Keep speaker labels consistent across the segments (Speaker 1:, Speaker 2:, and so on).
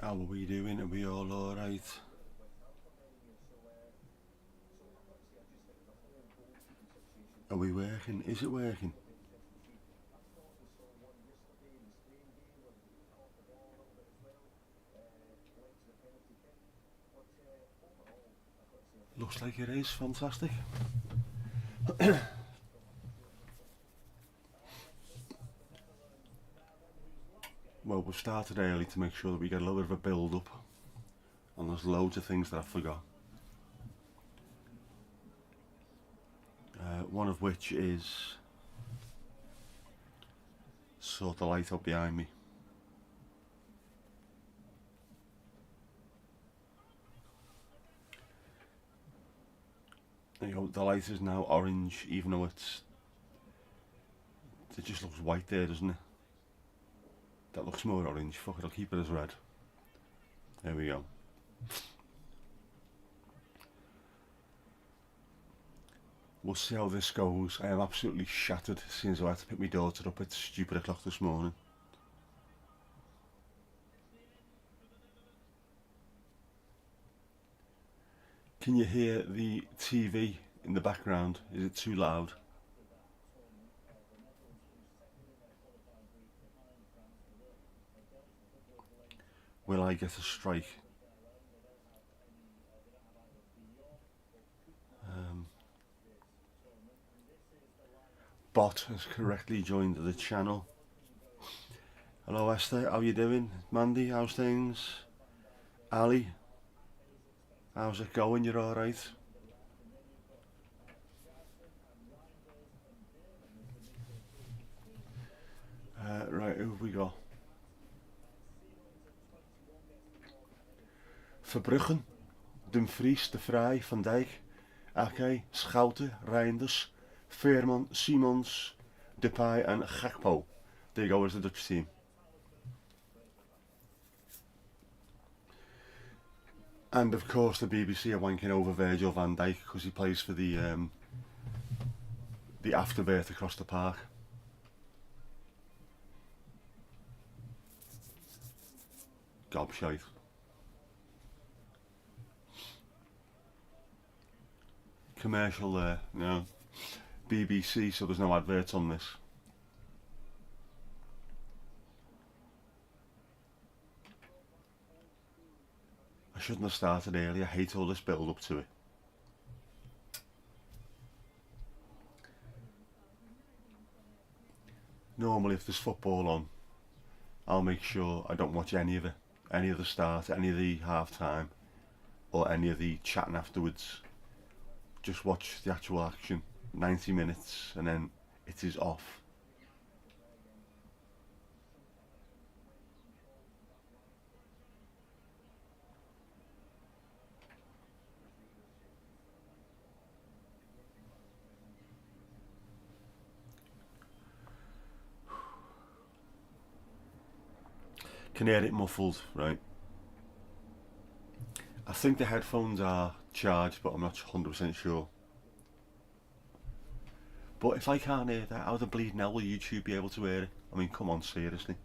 Speaker 1: How are we doing? Are we all alright? Are we working? Is it working? Looks like it is. Fantastic. Well, we've started early to make sure that we get a little bit of a build up, and there's loads of things that I forgot. One of which is sort the light up behind me. You know, the light is now orange, even though it just looks white there, doesn't it? That looks more orange. Fuck it, I'll keep it as red. There we go. We'll see how this goes. I am absolutely shattered since I had to pick my daughter up at stupid o'clock this morning. Can you hear the TV in the background? Is it too loud? Will I get a strike? Bot has correctly joined the channel. Hello Esther, how you doing? Mandy, how's things? Ali, how's it going? You're alright? Right, who have we got? Verbruggen, Dumfries, De Vrij, Van Dijk, Ake, Schouten, Reinders, Veerman, Simons, Depay and Gakpo. There you go, as the Dutch team. And of course the BBC are wanking over Virgil van Dijk because he plays for the Afterbirth across the park. Gobshite. Commercial there, no. BBC, so there's no adverts on this. I shouldn't have started early. I hate all this build up to it. Normally if there's football on, I'll make sure I don't watch any of it. Any of the start, any of the half time, or any of the chatting afterwards. Just watch the actual action, 90 minutes, and then it is off. Can hear it muffled, right? I think the headphones are charged, but I'm not 100% sure. But if I can't hear that, how the bleeding hell will YouTube be able to hear it? I mean, come on, seriously.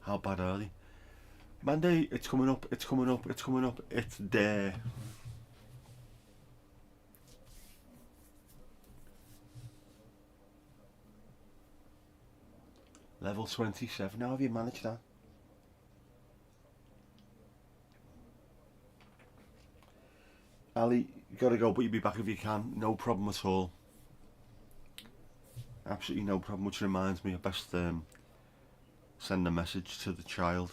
Speaker 1: How bad are they? Mandy, it's coming up, it's coming up, it's coming up, it's there. Level 27, how have you managed that? Ali, you gotta go, but you'll be back if you can. No problem at all. Absolutely no problem, which reminds me, I best send a message to the child.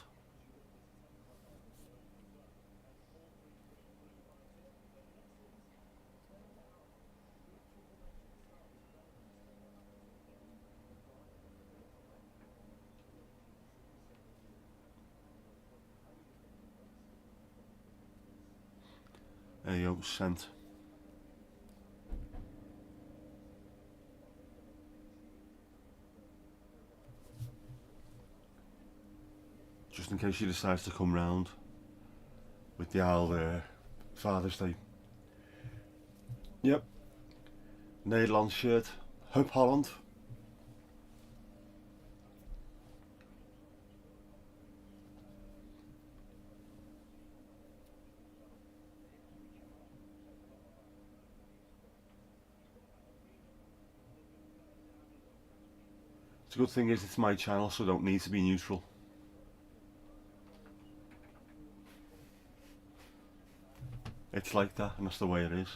Speaker 1: There you go, sent. Just in case she decides to come round with the old Father's Day. Yep. Nederlands shirt. Hup Holland. The good thing is it's my channel, so I don't need to be neutral. It's like that, and that's the way it is.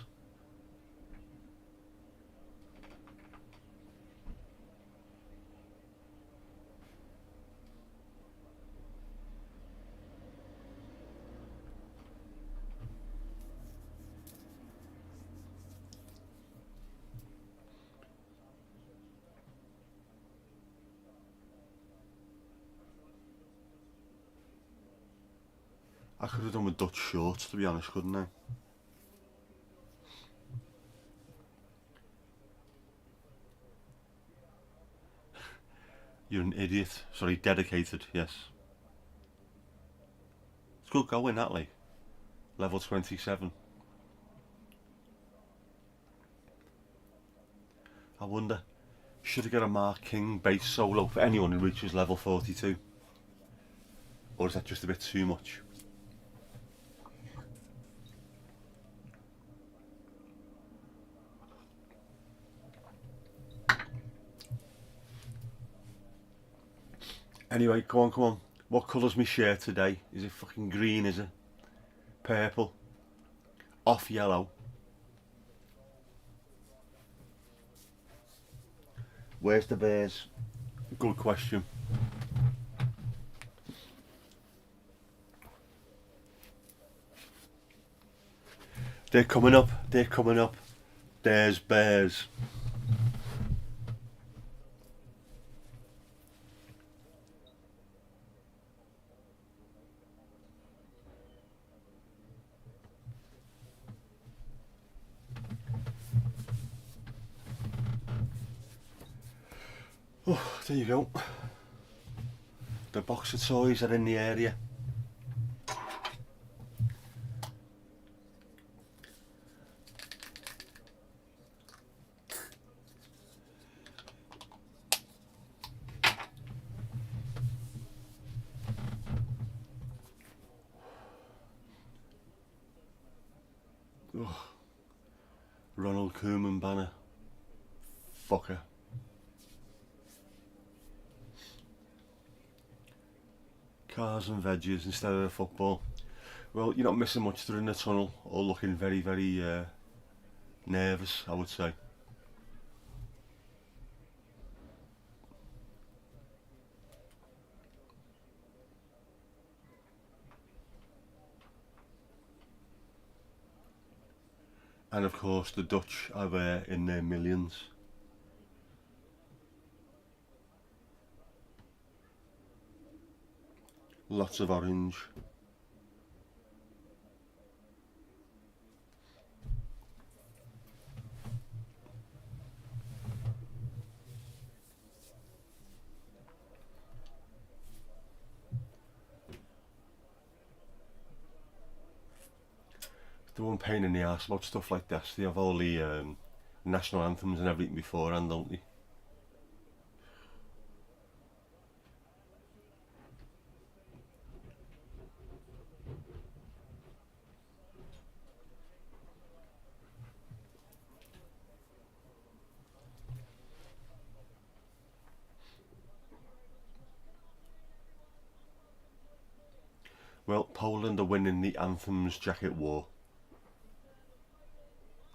Speaker 1: I could have done with Dutch shorts, to be honest, couldn't I? You're an idiot. Sorry, dedicated, yes. It's good going, that, like. Level 27. I wonder, should I get a Mark King bass solo for anyone who reaches level 42? Or is that just a bit too much? Anyway, come on, come on. What colour's my shirt today? Is it fucking green, is it? Purple? Off yellow? Where's the bears? Good question. They're coming up, they're coming up. There's bears. Oh, there you go. The box of toys are in the area. Oh, Ronald Koeman banner. Fucker. Cars and veggies instead of the football. Well, you're not missing much through in the tunnel, or looking very, very nervous, I would say. And of course the Dutch are there in their millions. Lots of orange. The one pain in the arse about stuff like this. They have all the national anthems and everything beforehand, don't they? Well, Poland are winning the anthems jacket war.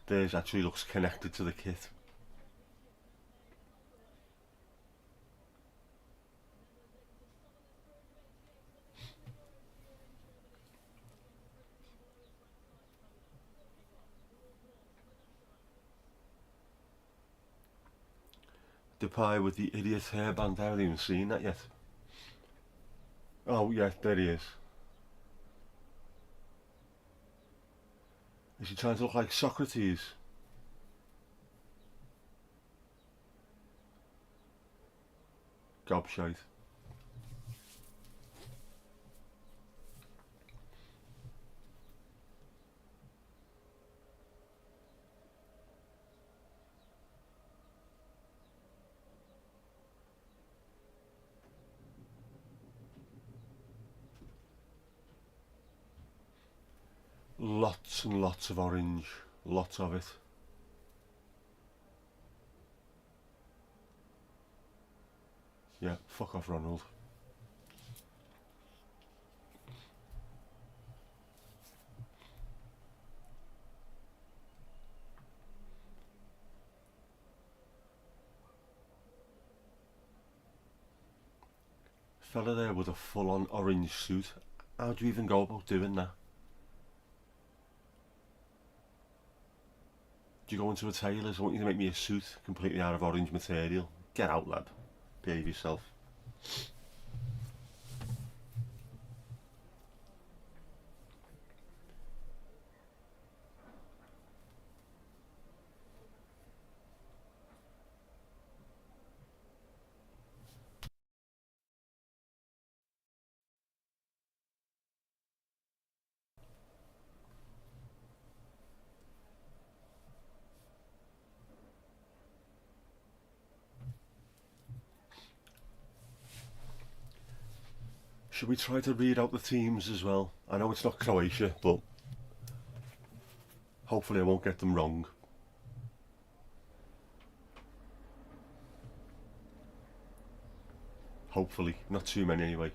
Speaker 1: Theirs actually looks connected to the kit. The pie with the idiot hairband, I haven't even seen that yet. Oh yeah, there he is. Is he trying to look like Socrates? Gobshite. Lots and lots of orange. Lots of it. Yeah, fuck off, Ronald. Fella there with a full-on orange suit. How do you even go about doing that? Do you go into a tailor's? I want you to make me a suit completely out of orange material. Get out, lad. Behave yourself. Should we try to read out the teams as well? I know it's not Croatia, but hopefully I won't get them wrong. Hopefully, not too many anyway.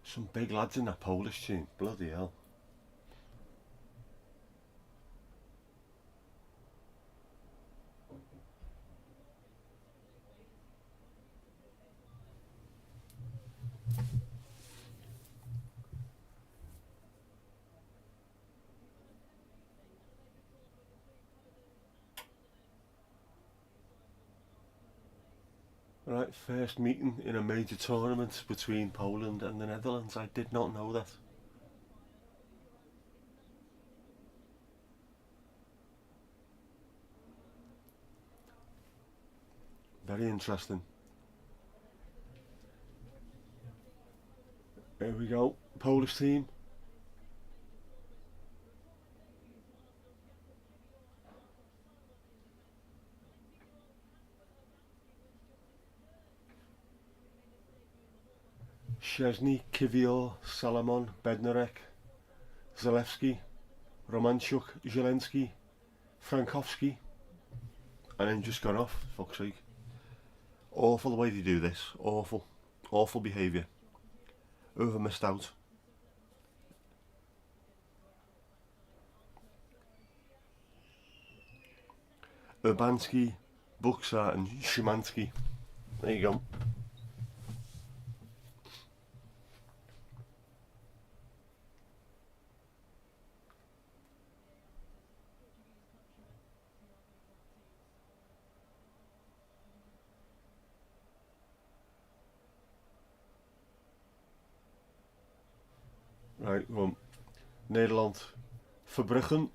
Speaker 1: Some big lads in that Polish team, bloody hell. Right, first meeting in a major tournament between Poland and the Netherlands. I did not know that. Very interesting. Here we go, Polish team. Szczesny, Kiwior, Salomon, Bednarek, Zalewski, Romanchuk, Zielenski, Frankowski, and then just gone off, fuck's sake. Awful the way they do this, awful. Awful behaviour. Over missed out. Urbanski, Buxa and Szymanski. There you go. Right, well, Nederland, Verbruggen,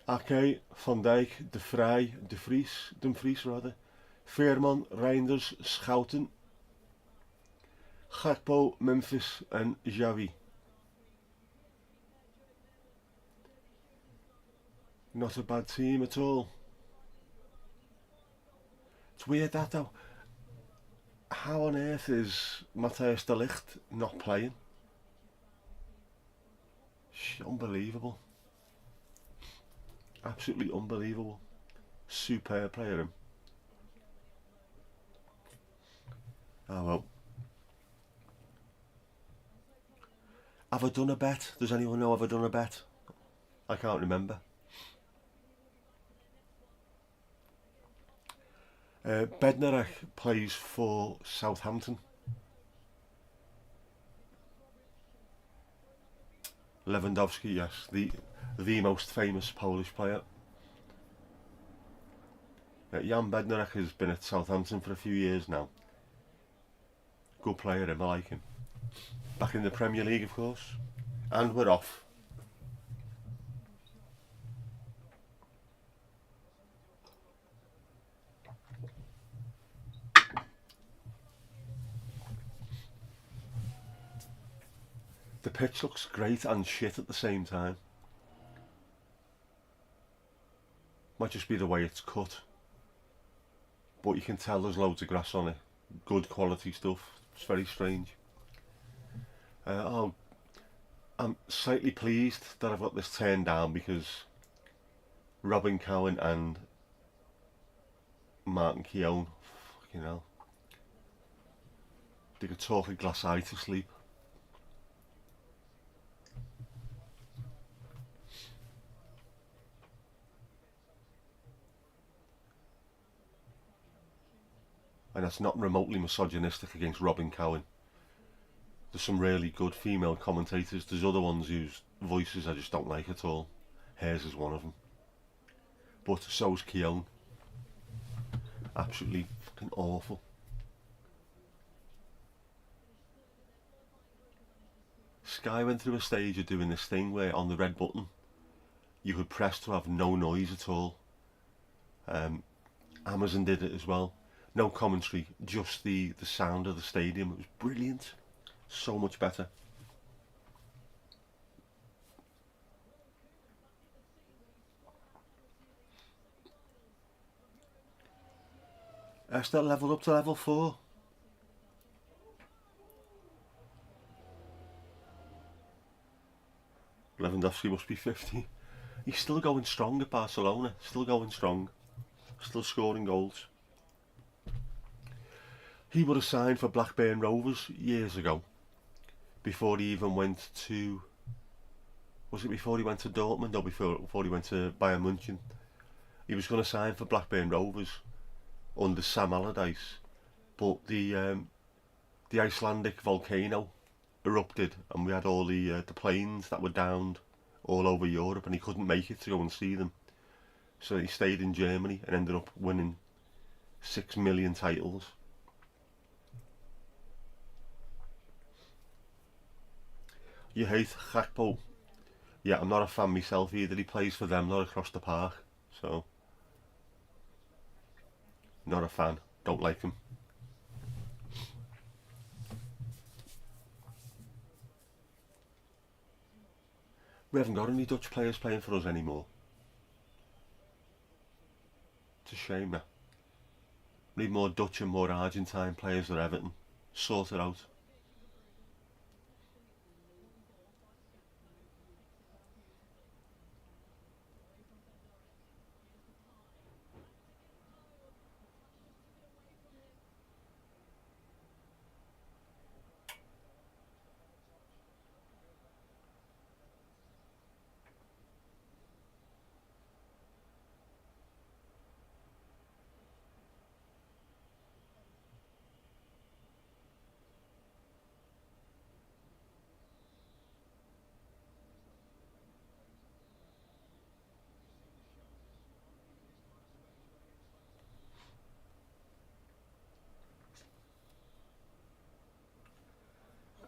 Speaker 1: Ake, Van Dijk, De Vrij, Dumfries rather, Veerman, Reinders, Schouten, Gakpo, Memphis and Xavi. Not a bad team at all. It's weird that though. How on earth is Matthijs de Ligt not playing? Unbelievable. Absolutely unbelievable. Superb player him. Oh well. Have I done a bet? Does anyone know have I done a bet? I can't remember. Bednarek plays for Southampton. Lewandowski, yes, the most famous Polish player. Jan Bednarek has been at Southampton for a few years now. Good player, I like him. Back in the Premier League, of course. And we're off. The pitch looks great and shit at the same time. Might just be the way it's cut. But you can tell there's loads of grass on it. Good quality stuff. It's very strange. Oh, I'm slightly pleased that I've got this turned down because Robin Cowan and Martin Keown, fucking hell, they could talk a glass eye to sleep. And that's not remotely misogynistic against Robin Cowan. There's some really good female commentators. There's other ones whose voices I just don't like at all. Hers is one of them. But so's Keown. Absolutely fucking awful. Sky went through a stage of doing this thing where on the red button you could press to have no noise at all. Amazon did it as well. No commentary, just the sound of the stadium. It was brilliant. So much better. Esther leveled up to level 4. Lewandowski must be 50. He's still going strong at Barcelona. Still going strong. Still scoring goals. He would have signed for Blackburn Rovers years ago. Before he even went to... Was it before he went to Dortmund or before he went to Bayern München? He was going to sign for Blackburn Rovers under Sam Allardyce. But the Icelandic volcano erupted and we had all the planes that were downed all over Europe and he couldn't make it to go and see them. So he stayed in Germany and ended up winning 6 million titles. You hate Gakpo? Yeah, I'm not a fan myself either. He plays for them, not across the park. So, not a fan. Don't like him. We haven't got any Dutch players playing for us anymore. It's a shame that. We need more Dutch and more Argentine players at Everton. Sort it out.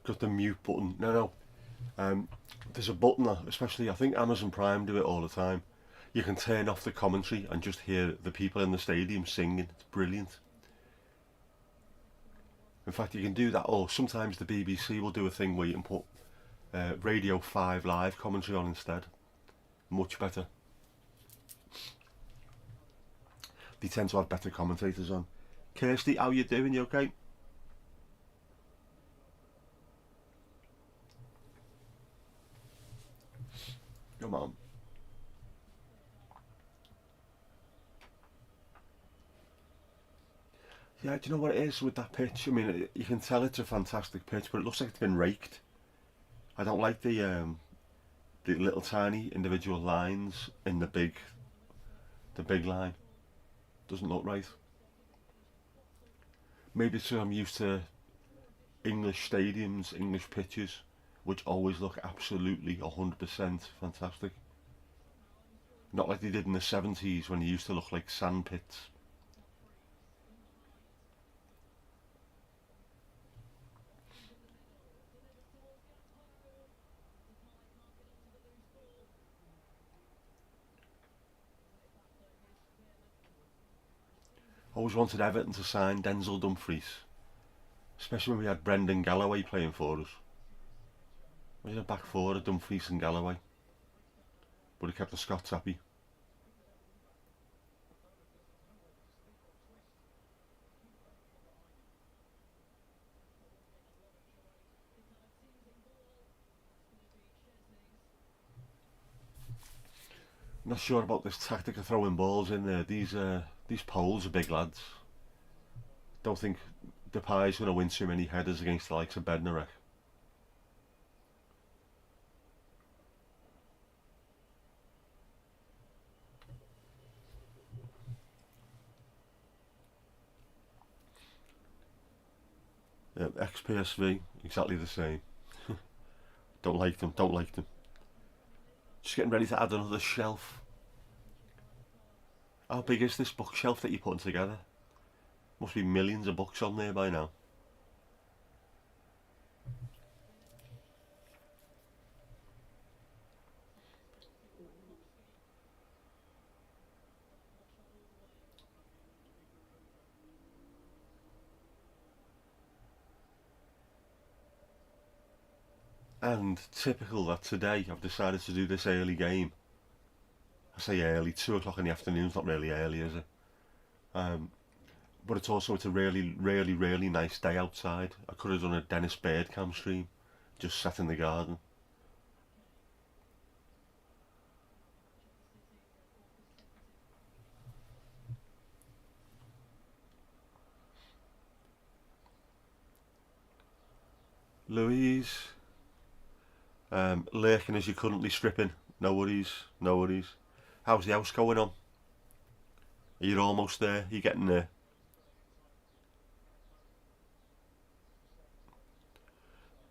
Speaker 1: Got the mute button. No. There's a button that, especially I think Amazon Prime do it all the time. You can turn off the commentary and just hear the people in the stadium singing. It's brilliant. In fact, you can do that, or sometimes the BBC will do a thing where you can put Radio 5 live commentary on instead. Much better. They tend to have better commentators on. Kirsty, how you doing? You okay? Come on. Yeah, do you know what it is with that pitch? I mean, you can tell it's a fantastic pitch, but it looks like it's been raked. I don't like the little tiny individual lines in the big line. Doesn't look right. Maybe it's because I'm used to English stadiums, English pitches, which always look absolutely 100% fantastic. Not like they did in the 70s when they used to look like sand pits. Always wanted Everton to sign Denzel Dumfries, especially when we had Brendan Galloway playing for us. We had a back four of Dumfries and Galloway, but he kept the Scots happy. Not sure about this tactic of throwing balls in there. These Poles are big lads. Don't think Depay's going to win too many headers against the likes of Bednarek. Ex-PSV, exactly the same. Don't like them, don't like them. Just getting ready to add another shelf. How big is this bookshelf that you're putting together? Must be millions of books on there by now. And typical that today I've decided to do this early game. I say early, 2 o'clock in the afternoon is not really early, is it? But it's a really nice day outside. I could have done a Dennis Birdcam stream, just sat in the garden. Louise, lurking as you're currently stripping. No worries, no worries. How's the house going on? Are you almost there? You're getting there.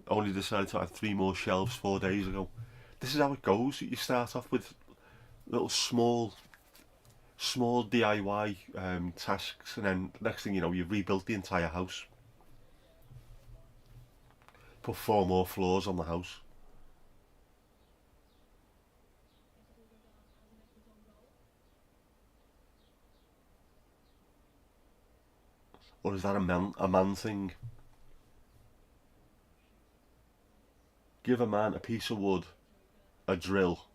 Speaker 1: Only decided to add 3 more shelves 4 days ago. This is how it goes. You start off with little small DIY tasks, and then next thing you know, you've rebuilt the entire house. Put 4 more floors on the house. Or is that a man thing? Give a man a piece of wood, a drill,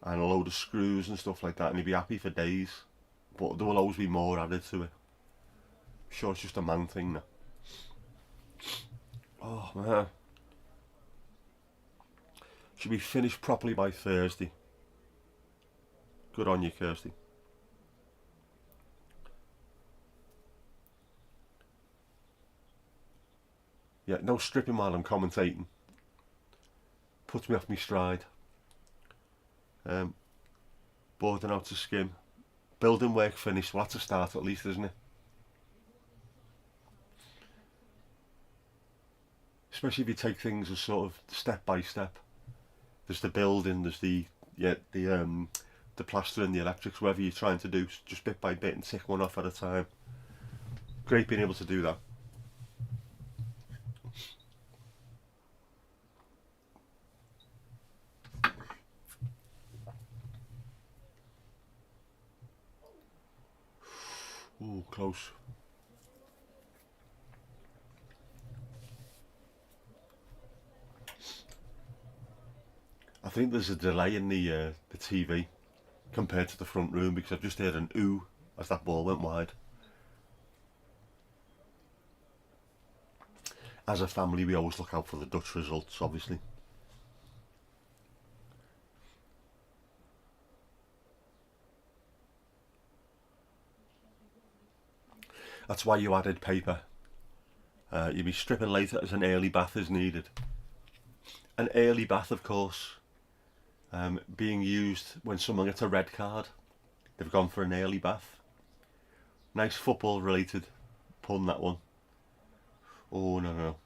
Speaker 1: and a load of screws and stuff like that, and he'd be happy for days. But there will always be more added to it. I'm sure it's just a man thing now. Oh man. Should be finished properly by Thursday. Good on you, Kirsty. Yeah, no stripping while I'm commentating. Puts me off my stride. Boarding out to skim. Building work finished. Well, that's a start at least, isn't it? Especially if you take things as sort of step by step. There's the building, there's the plastering, the electrics, whatever you're trying to do, just bit by bit and tick one off at a time. Great being able to do that. Ooh, close. I think there's a delay in the TV compared to the front room, because I've just heard an ooh as that ball went wide. As a family, we always look out for the Dutch results, obviously. That's why you added paper. You'll be stripping later as an early bath is needed. An early bath, of course, being used when someone gets a red card. They've gone for an early bath. Nice football related pun, that one. Oh no.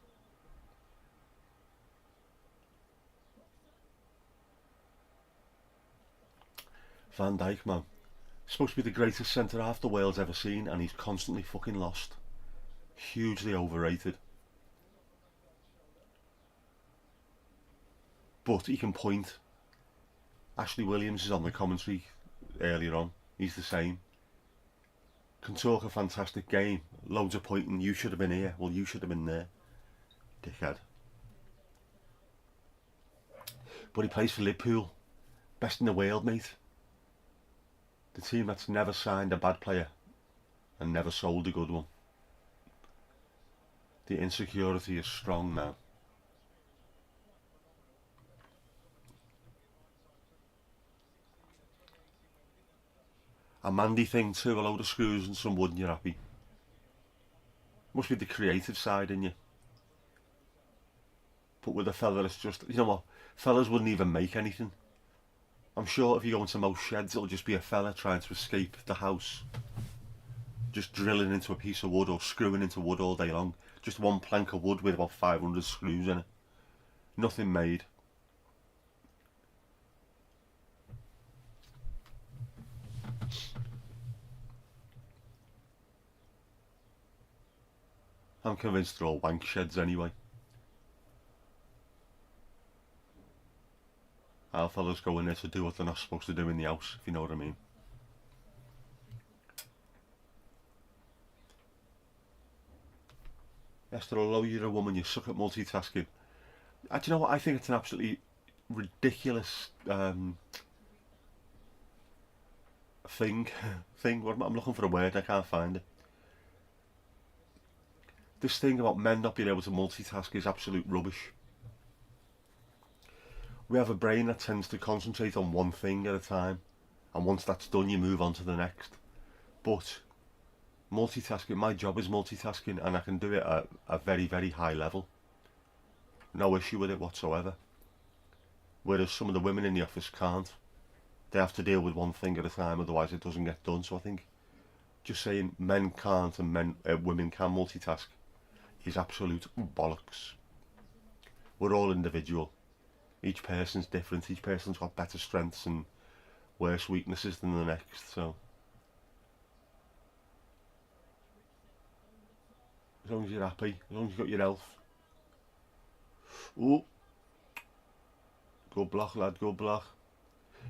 Speaker 1: Van Dijk, man. Supposed to be the greatest centre half the world's ever seen, and he's constantly fucking lost. Hugely overrated. But he can point. Ashley Williams is on the commentary earlier on. He's the same. Can talk a fantastic game. Loads of pointing. You should have been here. Well, you should have been there. Dickhead. But he plays for Liverpool. Best in the world, mate. The team that's never signed a bad player and never sold a good one. The insecurity is strong now. a mandy thing too, a load of screws and some wood and you're happy. Must be the creative side in you. But with a fella it's just, you know what, fellas wouldn't even make anything. I'm sure if you go into most sheds it'll just be a fella trying to escape the house, just drilling into a piece of wood or screwing into wood all day long. Just one plank of wood with about 500 screws in it. Nothing made. I'm convinced they're all wank sheds anyway. Our fellas go in there to do what they're not supposed to do in the house, if you know what I mean. Esther, although you're a woman, you suck at multitasking. Do you know what? I think it's an absolutely ridiculous thing. I'm looking for a word, I can't find it. This thing about men not being able to multitask is absolute rubbish. We have a brain that tends to concentrate on one thing at a time, and once that's done you move on to the next. But multitasking, my job is multitasking, and I can do it at a very, very high level. No issue with it whatsoever. Whereas some of the women in the office can't. They have to deal with one thing at a time, otherwise it doesn't get done. So I think just saying men can't and women can multitask is absolute bollocks. We're all individual. Each person's different. Each person's got better strengths and worse weaknesses than the next. So as long as you're happy, as long as you've got your health. Oh, good block, lad, good block.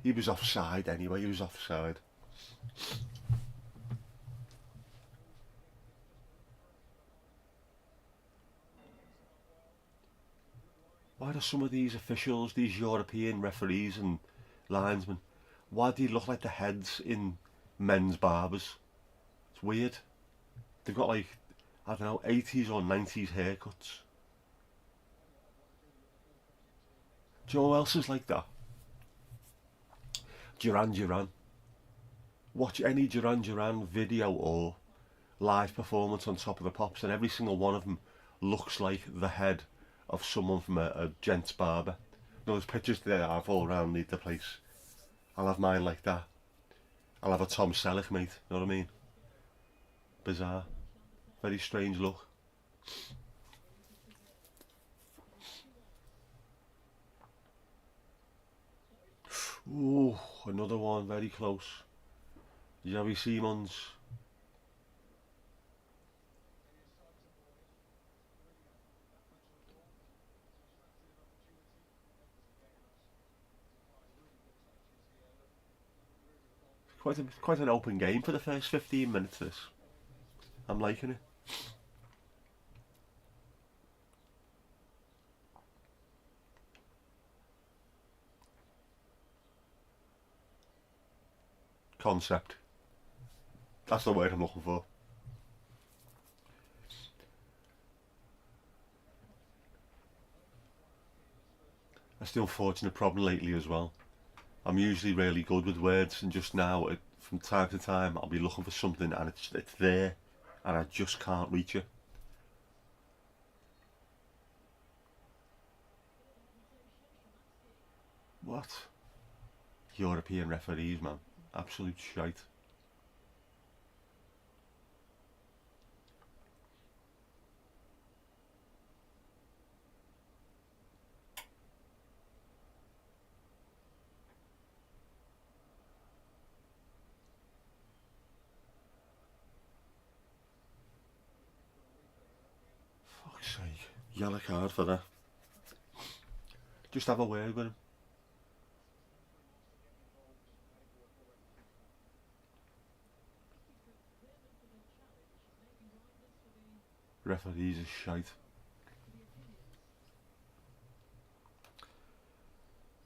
Speaker 1: He was offside anyway, he was offside. Why do some of these officials, these European referees and linesmen, why do they look like the heads in men's barbers? It's weird. They've got like, I don't know, 80s or 90s haircuts. Do you know who else is like that? Duran. Watch any Duran video or live performance on Top of the Pops and every single one of them looks like the head of someone from a gents barber. You know, there's pictures there I have all around the place. I'll have mine like that. I'll have a Tom Selleck, mate, you know what I mean? Bizarre. Very strange look. Ooh, another one, very close. Javi Simons. Quite an open game for the first 15 minutes this. I'm liking it. Concept. That's the word I'm looking for. That's the unfortunate problem lately as well. I'm usually really good with words, and just now, from time to time, I'll be looking for something and it's there, and I just can't reach it. What? European referees, man. Absolute shite. Fuck's sake. Yellow card for that. Just have a word with him. Referees are shite.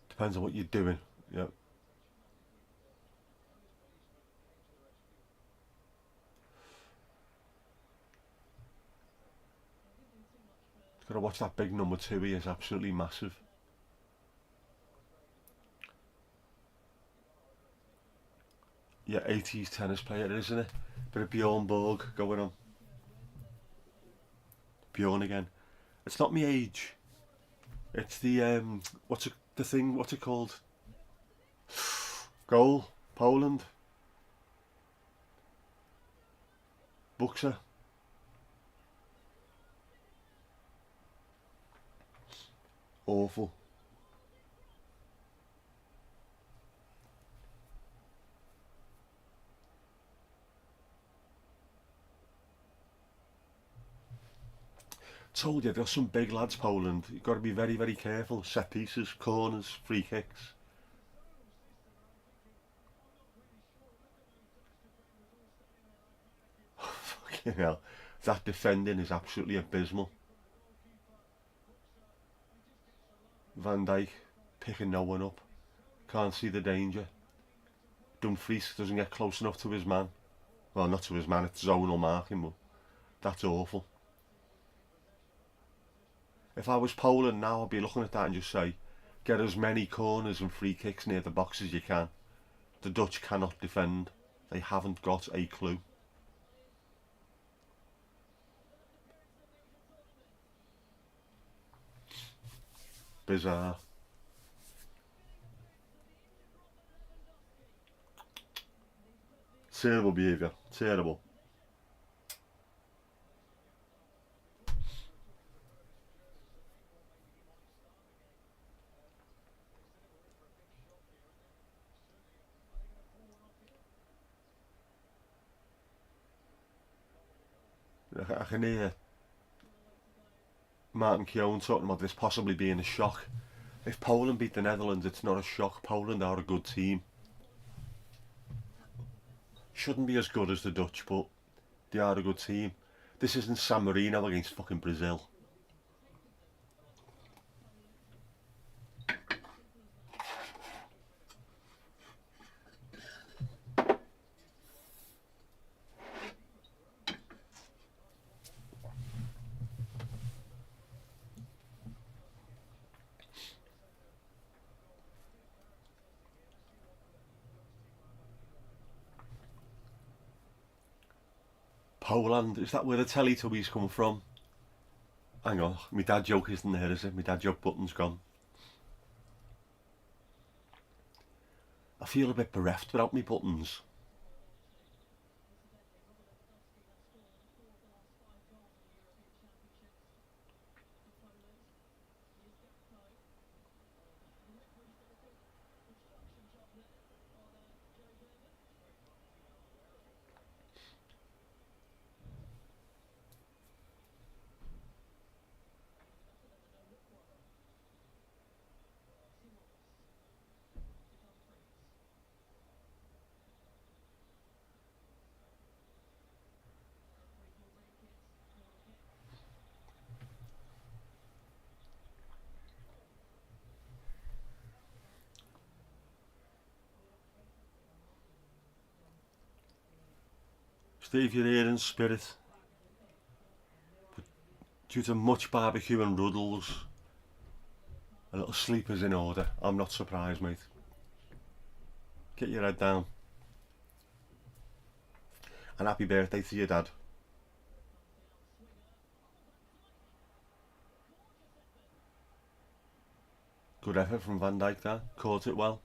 Speaker 1: Depends on what you're doing. Yep. Gotta watch that big number 2, he is absolutely massive. Yeah, 80s tennis player, isn't it? Bit of Bjorn Borg going on. Bjorn again. It's not me age. It's the the thing? What's it called? Goal. Poland. Boxer. Awful. Told you, there's some big lads, Poland. You've got to be very, very careful. Set pieces, corners, free kicks. Fucking hell. That defending is absolutely abysmal. Van Dijk picking no one up. Can't see the danger. Dumfries doesn't get close enough to his man. Well, not to his man, it's zonal marking, but that's awful. If I was Poland now, I'd be looking at that and just say, get as many corners and free kicks near the box as you can. The Dutch cannot defend. They haven't got a clue. Bizarre. Terrible behaviour. Terrible. I can hear Martin Keown talking about this possibly being a shock. If Poland beat the Netherlands, it's not a shock. Poland are a good team. Shouldn't be as good as the Dutch, but they are a good team. This isn't San Marino against fucking Brazil. Poland, is that where the Teletubbies come from? Hang on, my dad joke isn't there, is it? My dad joke button's gone. I feel a bit bereft without me buttons. Steve, you're here in spirit. Due to much barbecue and ruddles, a little sleep is in order. I'm not surprised, mate. Get your head down. And happy birthday to your dad. Good effort from Van Dijk there. Caught it well.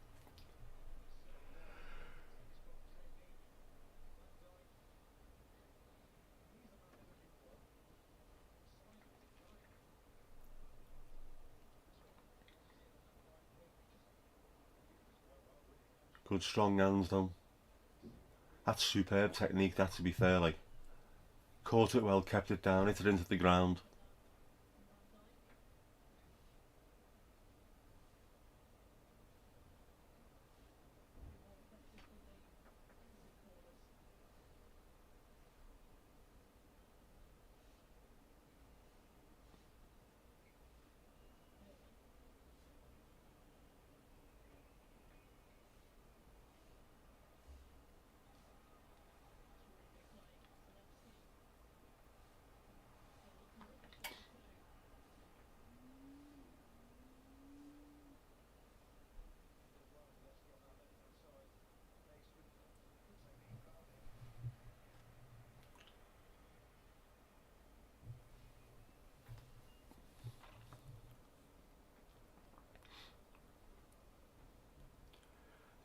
Speaker 1: Good strong hands though. That's superb technique, that, to be fair, like. Caught it well, kept it down, hit it into the ground.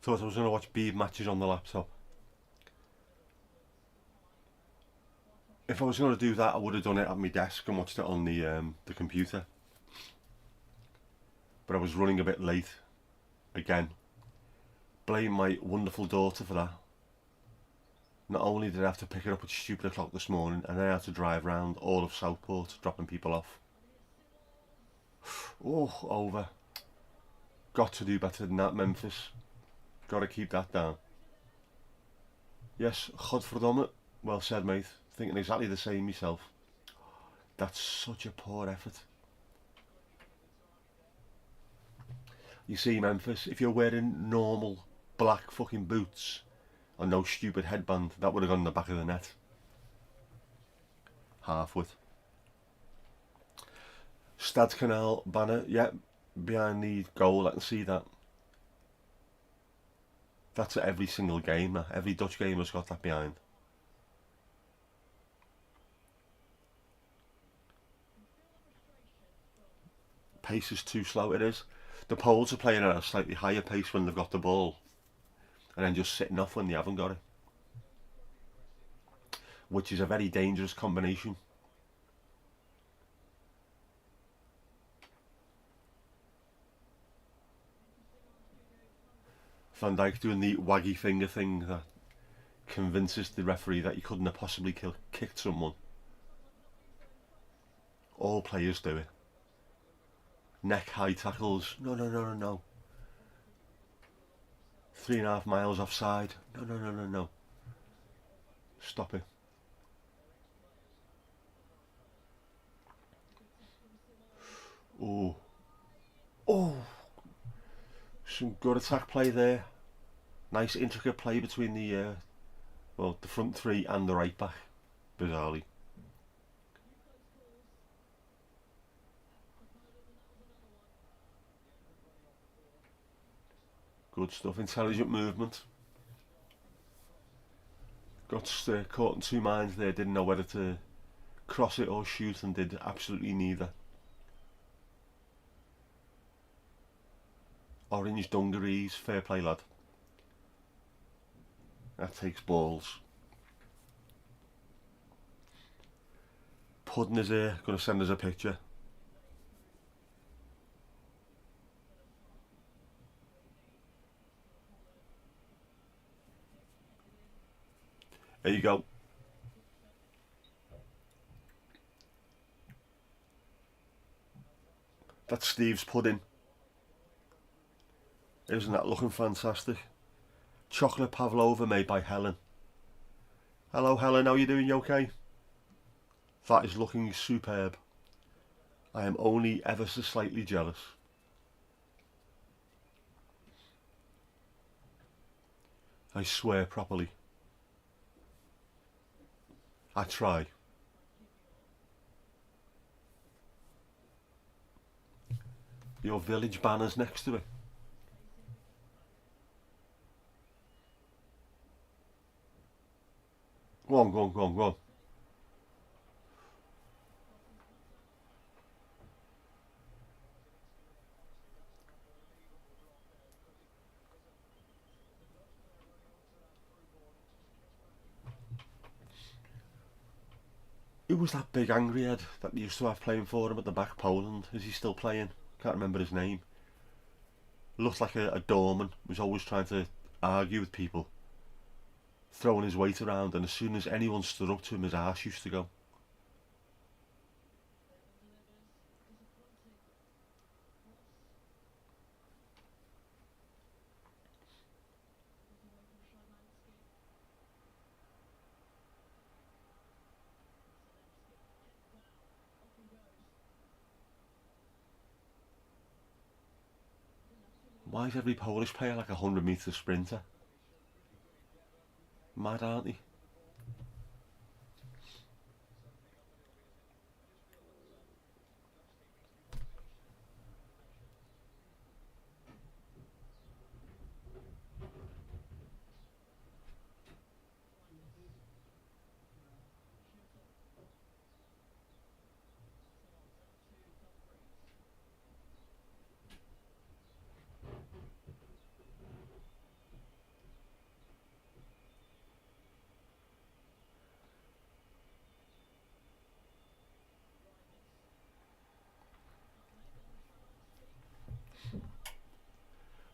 Speaker 1: Thought I was going to watch bead matches on the laptop. If I was going to do that, I would have done it at my desk and watched it on the computer. But I was running a bit late. Again, blame my wonderful daughter for that. Not only did I have to pick her up at stupid o'clock this morning, and then I had to drive around all of Southport dropping people off. Oh, over. Got to do better than that, Memphis. Got to keep that down. Yes, godverdomme. Well said, mate. Thinking exactly the same myself. That's such a poor effort. You see, Memphis, if you're wearing normal black fucking boots and no stupid headband, that would have gone in the back of the net. Halfwit. Stadskanaal banner, yeah, behind the goal, I can see that. That's at every single game. Every Dutch game has got that behind. Pace is too slow, it is. The Poles are playing at a slightly higher pace when they've got the ball, and then just sitting off when they haven't got it, which is a very dangerous combination. Van Dijk doing the waggy finger thing that convinces the referee that he couldn't have possibly kicked someone. All players do it. Neck high tackles. No, no, no, no, no. 3.5 miles offside. No, no, no, no, no. Stop it. Oh. Oh. Some good attack play there. Nice intricate play between the front three and the right back. Bizarrely. Good stuff. Intelligent movement. Got caught in two minds there. Didn't know whether to cross it or shoot, and did absolutely neither. Orange dungarees. Fair play, lad. That takes balls. Puddin is here. Going to send us a picture. There you go. That's Steve's pudding. Isn't that looking fantastic? Chocolate pavlova made by Helen. Hello Helen, how you doing? You okay? That is looking superb. I am only ever so slightly jealous. I swear properly. I try. Your village banner's next to it. Go on, go on, go on, go on. Who was that big angry head that they used to have playing for him at the back, Poland? Is he still playing? Can't remember his name. Looked like a doorman. Was always trying to argue with people, throwing his weight around, and as soon as anyone stood up to him, his arse used to go. Why is every Polish player like a 100-metre sprinter? Mad, aren't they?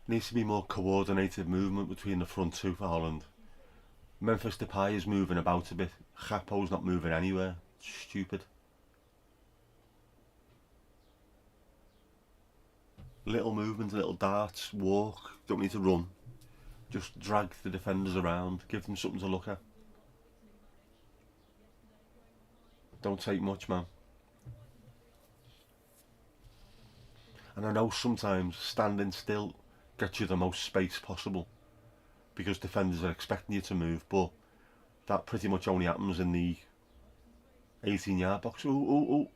Speaker 1: Needs to be more coordinated movement between the front two for Holland. Memphis Depay is moving about a bit. Gakpo's not moving anywhere. Stupid. Little movements, little darts, walk. Don't need to run. Just drag the defenders around. Give them something to look at. Don't take much, man. And I know sometimes standing still gets you the most space possible because defenders are expecting you to move, but that pretty much only happens in the 18-yard box. Ooh, ooh, ooh.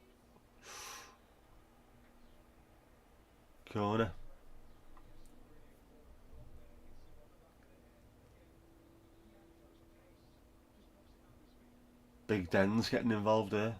Speaker 1: Corner. Big Den's getting involved there.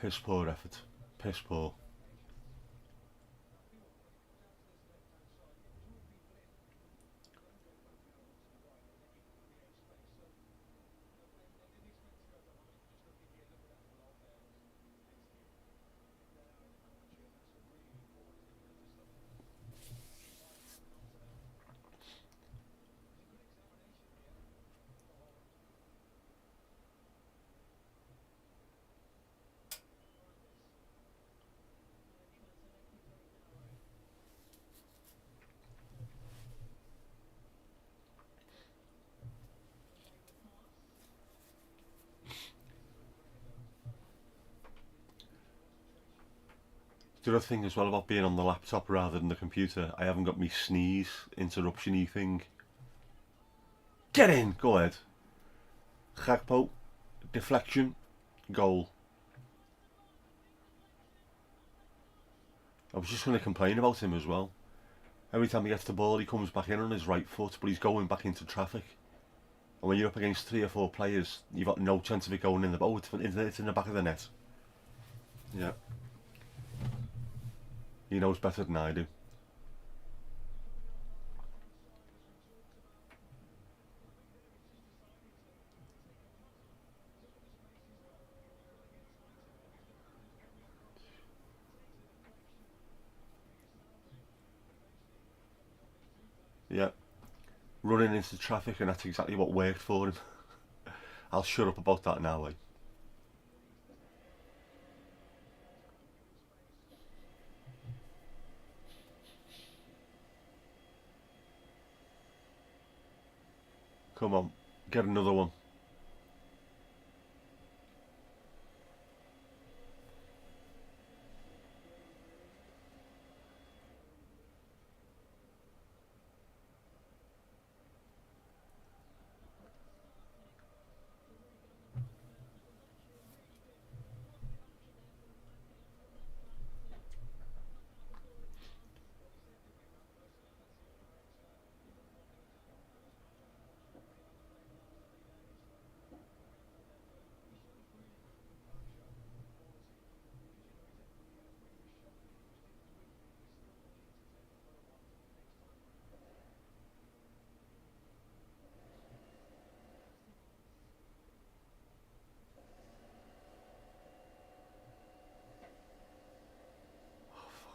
Speaker 1: Piss poor effort. Piss poor. The other thing as well about being on the laptop rather than the computer, I haven't got me sneeze interruption-y thing. Get in! Go ahead. Gakpo. Deflection. Goal. I was just going to complain about him as well. Every time he gets the ball, he comes back in on his right foot, but he's going back into traffic. And when you're up against 3 or 4 players, you've got no chance of it going in the boat. It's in the back of the net. Yeah. He knows better than I do. Yeah. Running into traffic, and that's exactly what worked for him. I'll shut up about that now, eh? Come on, get another one.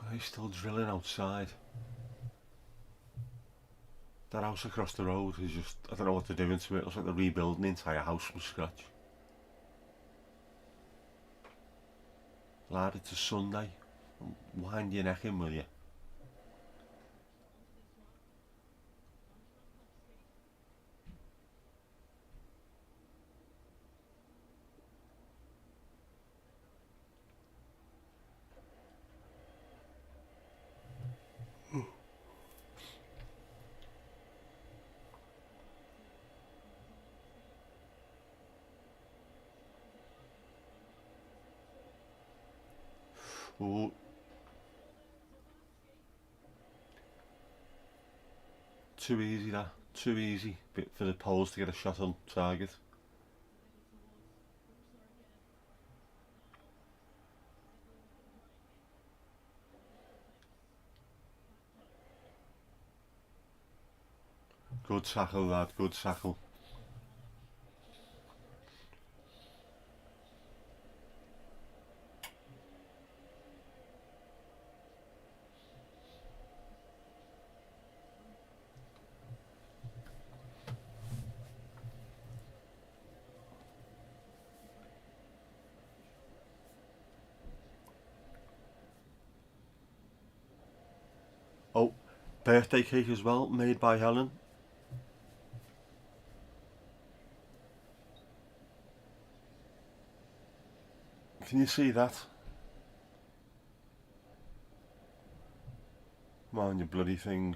Speaker 1: He's still drilling outside. That house across the road is just, I don't know what they're doing to it. It looks like they're rebuilding the entire house from scratch. Lad, it's a Sunday. Wind your neck in, will you? Ooh. Too easy that. Too easy bit for the Poles to get a shot on target. Good tackle, lad. Good tackle. Oh, birthday cake as well, made by Helen. Can you see that? Come on, you bloody thing.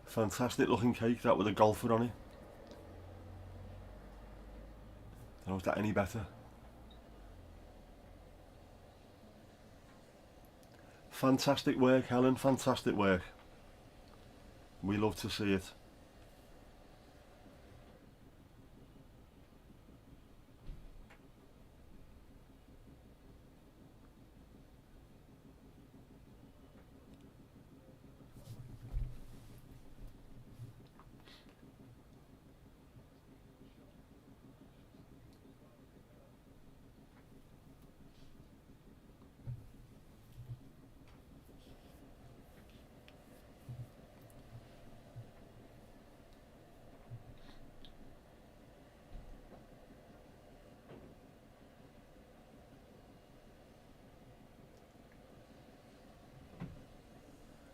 Speaker 1: Fantastic looking cake, that with a golfer on it. I don't know if that any better. Fantastic work, Helen, fantastic work. We love to see it.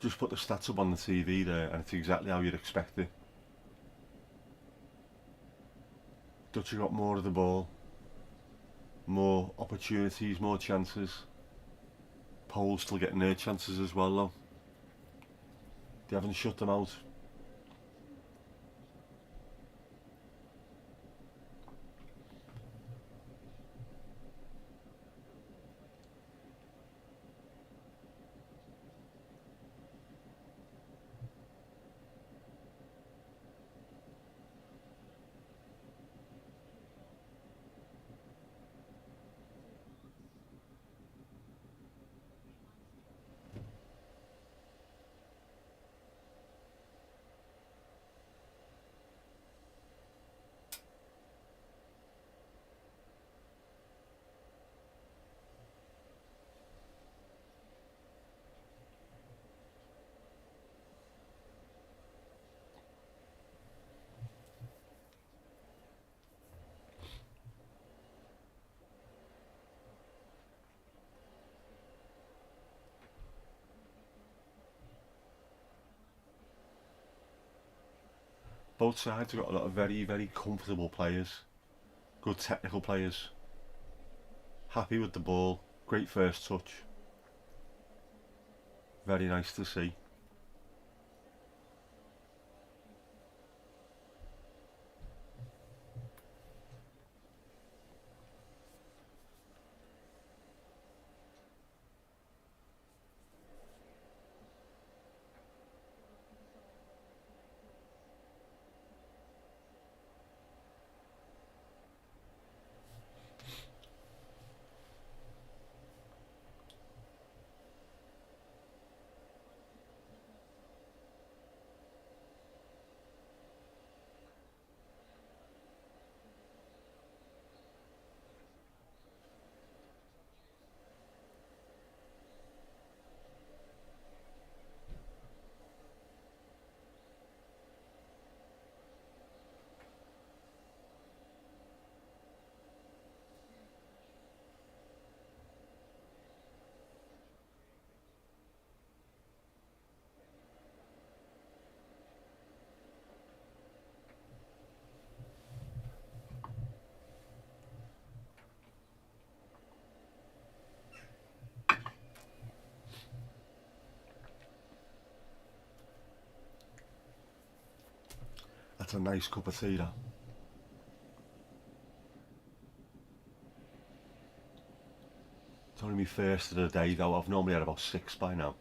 Speaker 1: Just put the stats up on the TV there and it's exactly how you'd expect it. Dutch have got more of the ball, more opportunities, more chances. Poles still getting their chances as well though. They haven't shut them out. Both sides have got a lot of very, very comfortable players. Good technical players. Happy with the ball. Great first touch. Very nice to see. That's a nice cup of tea, that. It's only my first of the day though. I've normally had about 6 by now.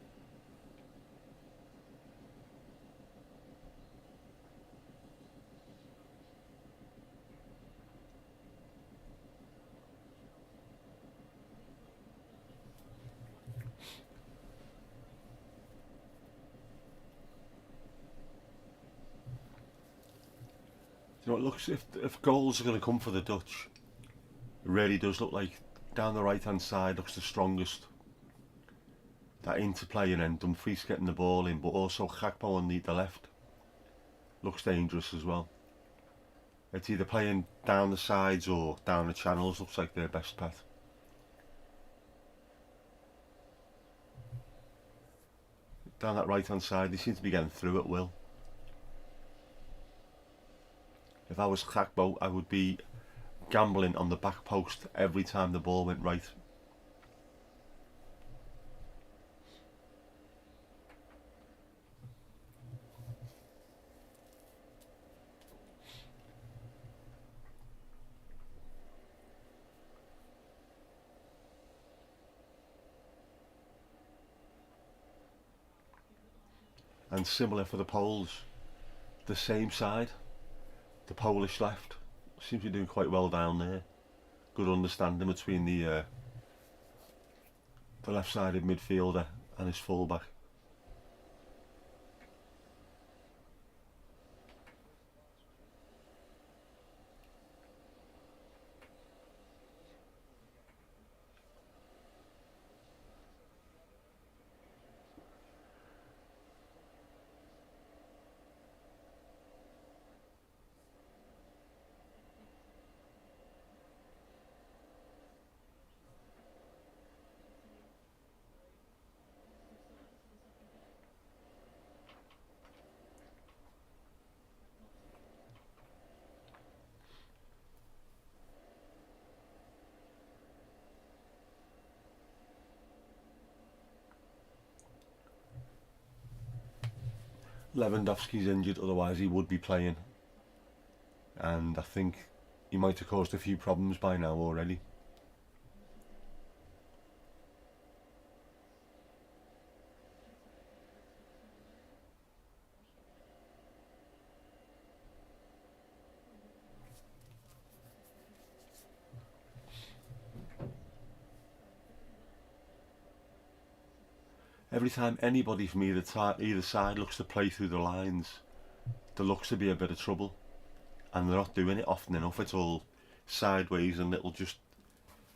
Speaker 1: You know, it looks, if goals are going to come for the Dutch, it really does look like down the right hand side looks the strongest. That interplay, and then Dumfries getting the ball in, but also Gakpo on the left looks dangerous as well. It's either playing down the sides or down the channels, looks like their best bet. Down that right hand side, they seem to be getting through at will. If I was Gakpo, I would be gambling on the back post every time the ball went right. And similar for the Poles, the same side, the Polish left, seems to be doing quite well down there. Good understanding between the left-sided midfielder and his fullback. Lewandowski's injured, otherwise he would be playing, and I think he might have caused a few problems by now already. Every time anybody from either side looks to play through the lines, there looks to be a bit of trouble, and they're not doing it often enough. It's all sideways and little just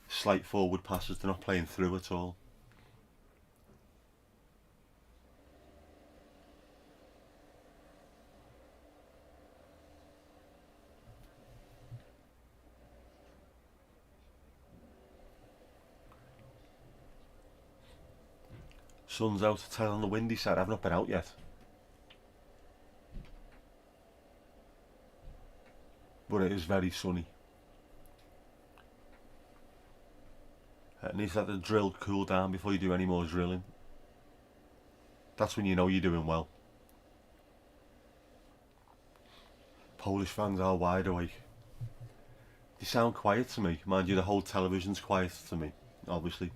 Speaker 1: slight forward passes. They're not playing through at all. Sun's out, 10 on the windy side. I've not been out yet, but it is very sunny. It needs to let the drill cool down before you do any more drilling. That's when you know you're doing well. Polish fans are wide awake. They sound quiet to me. Mind you, the whole television's quiet to me, obviously.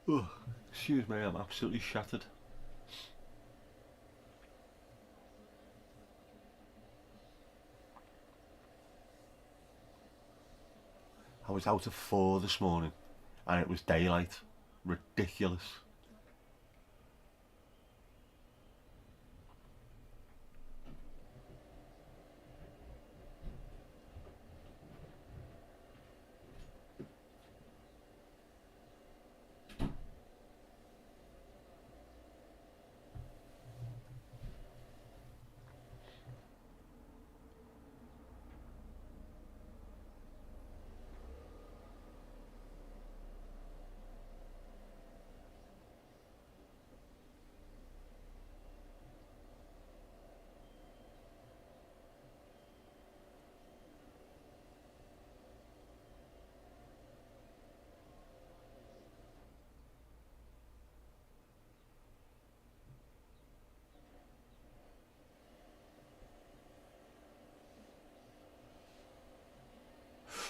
Speaker 1: Ugh, excuse me, I'm absolutely shattered. I was out at 4 this morning and it was daylight. Ridiculous.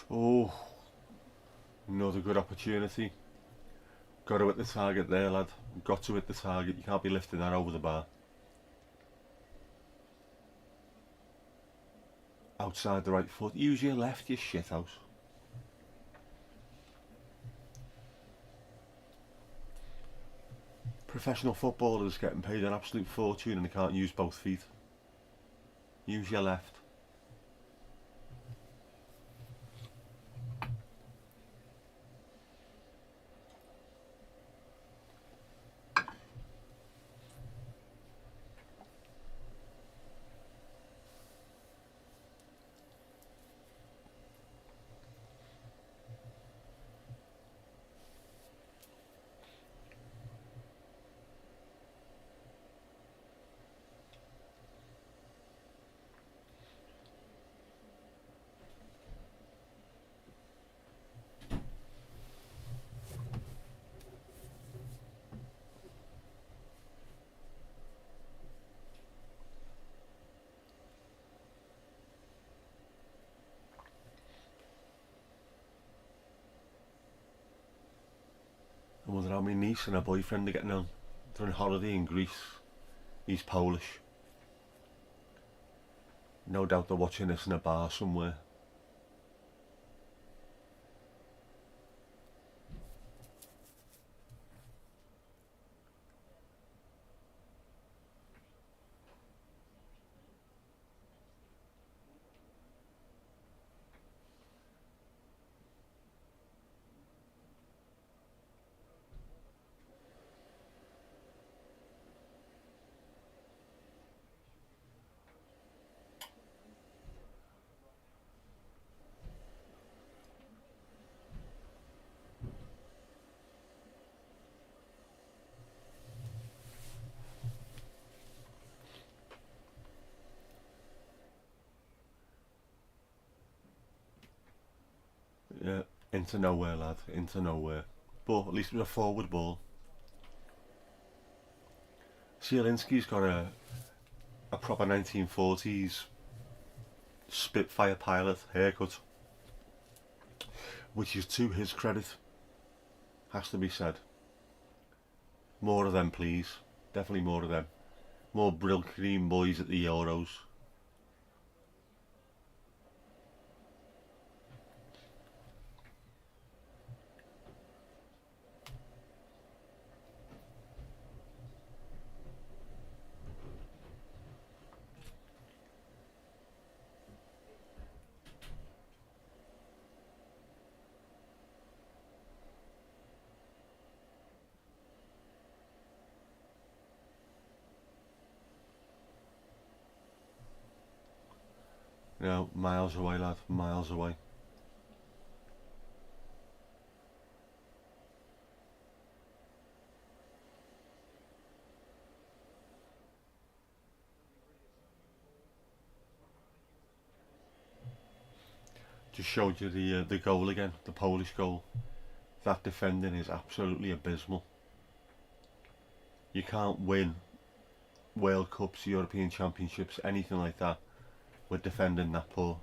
Speaker 1: Oh, another good opportunity. Got to hit the target there, lad. Got to hit the target. You can't be lifting that over the bar. Outside the right foot. Use your left, you shithouse. Professional footballers getting paid an absolute fortune and they can't use both feet. Use your left. I wonder how my niece and her boyfriend are getting on. They're on holiday in Greece. He's Polish. No doubt they're watching this in a bar somewhere. Yeah, into nowhere, lad. Into nowhere. But at least it was a forward ball. Zielinski's got a proper 1940s Spitfire pilot haircut, which is to his credit, has to be said. More of them, please. Definitely more of them. More Brill Cream boys at the Euros. No, miles away, lad. Miles away. Just showed you the goal again, the Polish goal. That defending is absolutely abysmal. You can't win World Cups, European Championships, anything like that with defending that poor.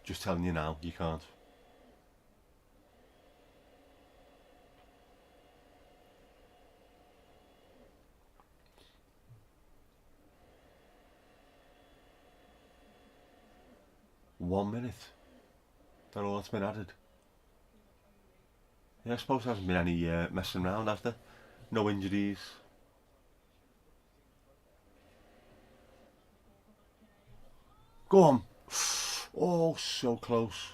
Speaker 1: Just telling you now, you can't. One minute. That's all that's been added. Yeah, I suppose there hasn't been any messing around, has there? No injuries. Go on. Oh, so close.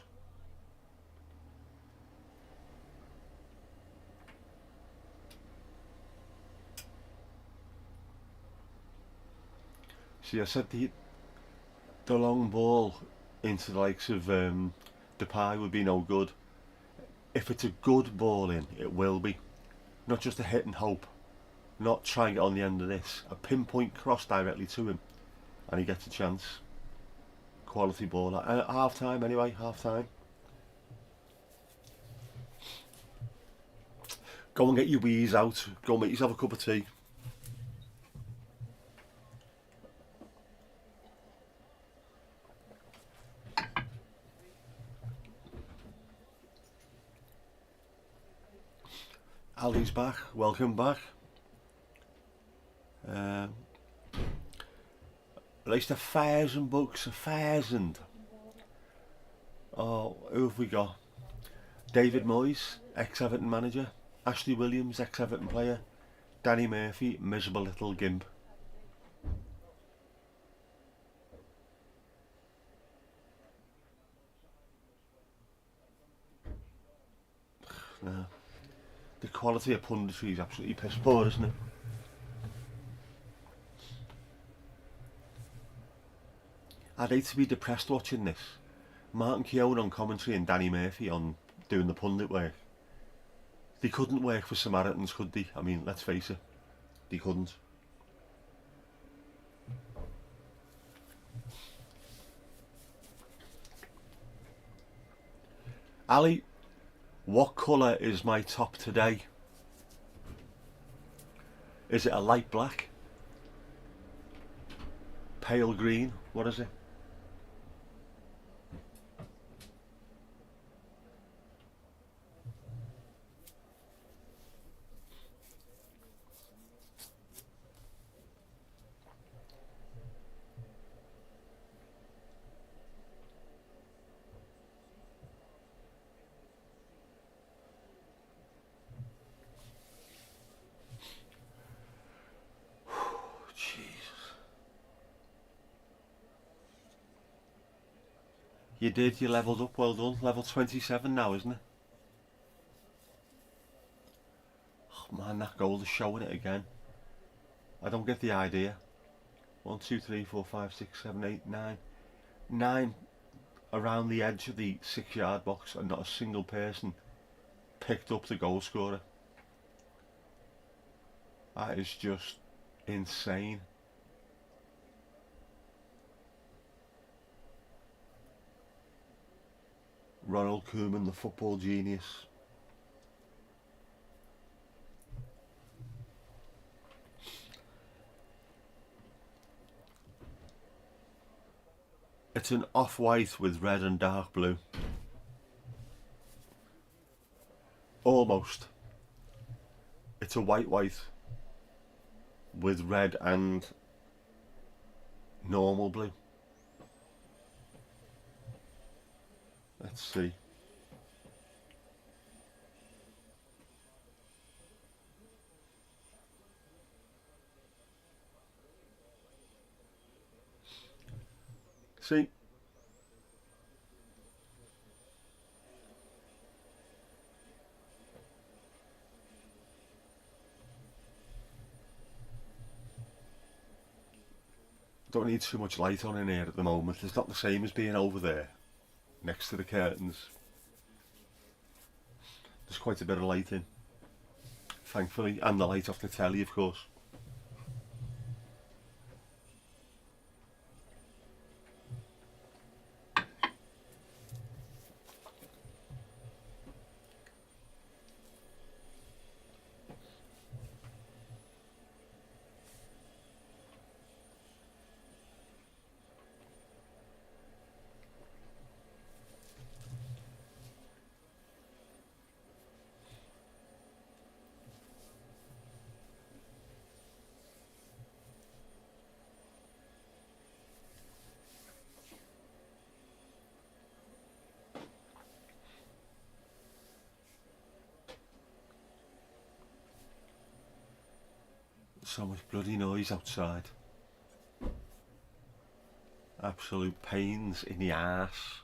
Speaker 1: See, I said the long ball into the likes of Depay would be no good. If it's a good ball in, it will be. Not just a hit and hope. Not trying it on the end of this. A pinpoint cross directly to him. And he gets a chance. Quality ball. At half time anyway, half time. Go and get your wheeze out. Go and make yourself a cup of tea. Ali's back, welcome back. At least 1,000 books, 1,000. Oh, who have we got? David Moyes, ex-Everton manager. Ashley Williams, ex-Everton player. Danny Murphy, miserable little gimp. No. The quality of punditry is absolutely piss poor, isn't it? I'd hate to be depressed watching this. Martin Keown on commentary and Danny Murphy on doing the pundit work. They couldn't work for Samaritans, could they? I mean, let's face it, they couldn't. Ali, what colour is my top today? Is it a light black? Pale green? What is it? You did, you levelled up, well done. Level 27 now, isn't it? Oh man, that goal is showing it again. I don't get the idea. 1, 2, 3, 4, 5, 6, 7, 8, 9. 9 around the edge of the 6-yard box and not a single person picked up the goal scorer. That is just insane. Ronald Koeman, the football genius. It's an off-white with red and dark blue. Almost. It's a white with red and normal blue. Let's see. See? Don't need too much light on in here at the moment. It's not the same as being over there next to the curtains. There's quite a bit of light in, thankfully, and the light off the telly, of course. So much bloody noise outside. Absolute pains in the arse.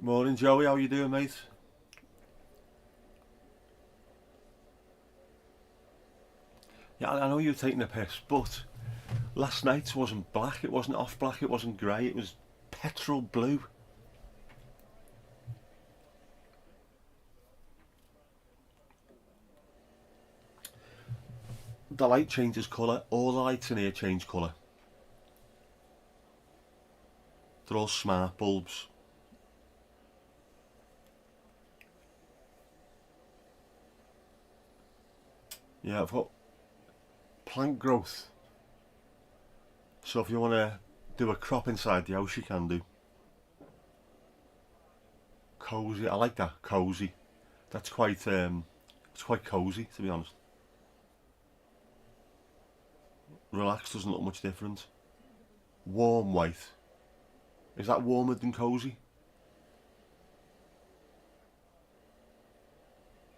Speaker 1: Morning Joey, how you doing mate? Yeah, I know you're taking a piss, but last night's wasn't black, it wasn't off black, it wasn't grey, it was petrol blue. The light changes colour, all the lights in here change colour. They're all smart bulbs. Yeah, I've got plant growth. So if you want to do a crop inside the house, you can do. Cozy, I like that, cozy. That's quite, it's quite cozy, to be honest. Relaxed doesn't look much different. Warm white. Is that warmer than cozy?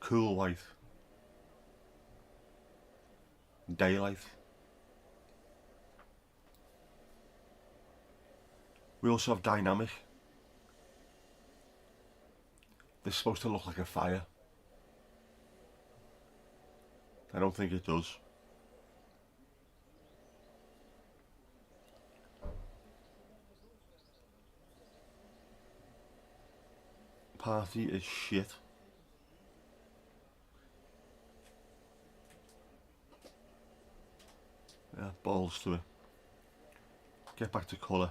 Speaker 1: Cool white. Daylight. We also have dynamic. This is supposed to look like a fire. I don't think it does. Party is shit. Yeah, balls to it. Get back to colour.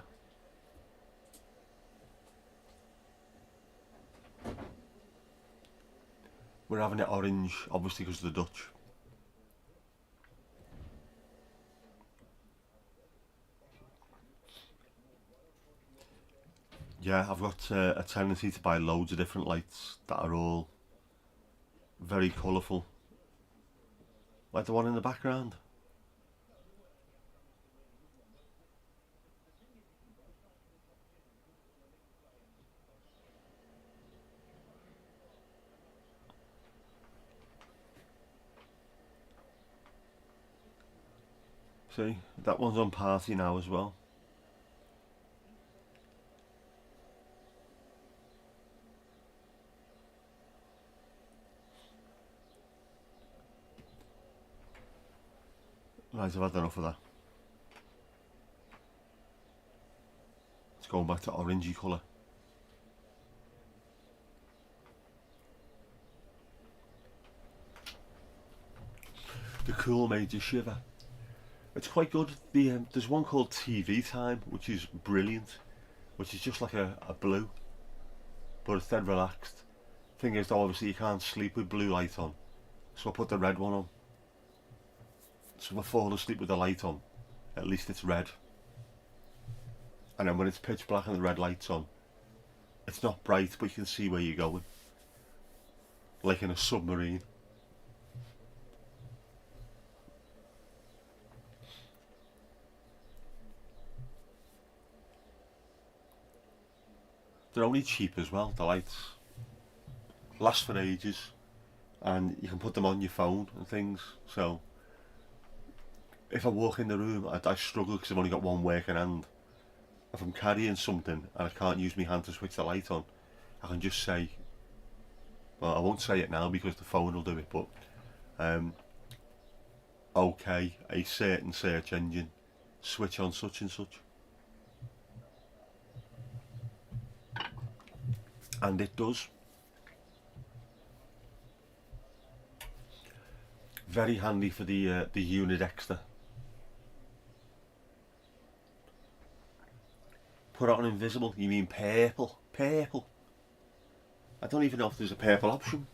Speaker 1: We're having it orange, obviously because of the Dutch. Yeah, I've got a tendency to buy loads of different lights that are all very colourful. Like the one in the background. See, that one's on party now as well. Right, I've had enough of that. It's going back to orangey colour. The cool made you shiver. It's quite good. There's one called TV Time, which is brilliant, which is just like a blue, but it's dead relaxed. Thing is though, obviously you can't sleep with blue light on, so I put the red one on. So if I fall asleep with the light on, at least it's red. And then when it's pitch black and the red light's on, it's not bright, but you can see where you're going. Like in a submarine. They're only cheap as well, the lights. Last for ages. And you can put them on your phone and things, so if I walk in the room, I struggle because I've only got one working hand. If I'm carrying something and I can't use my hand to switch the light on, I can just say, well, I won't say it now because the phone will do it, but okay, a certain search engine, switch on such and such. And it does. Very handy for the Unidexter. Put it on invisible. You mean purple? Purple. I don't even know if there's a purple option.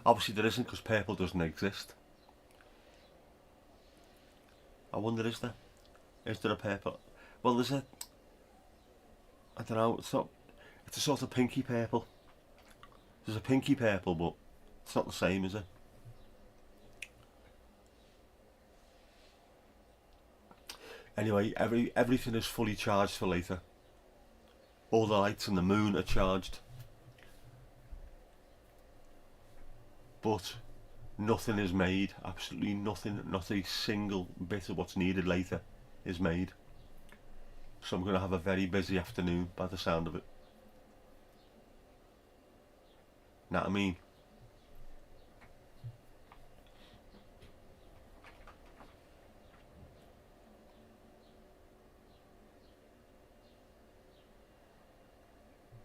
Speaker 1: Obviously there isn't because purple doesn't exist. I wonder, is there? Is there a purple? Well, there's a... I don't know, it's not... It's a sort of pinky purple. There's a pinky purple, but it's not the same, is it? Anyway, everything is fully charged for later. All the lights in the moon are charged. But nothing is made, absolutely nothing, not a single bit of what's needed later is made. So I'm going to have a very busy afternoon by the sound of it. Know what I mean?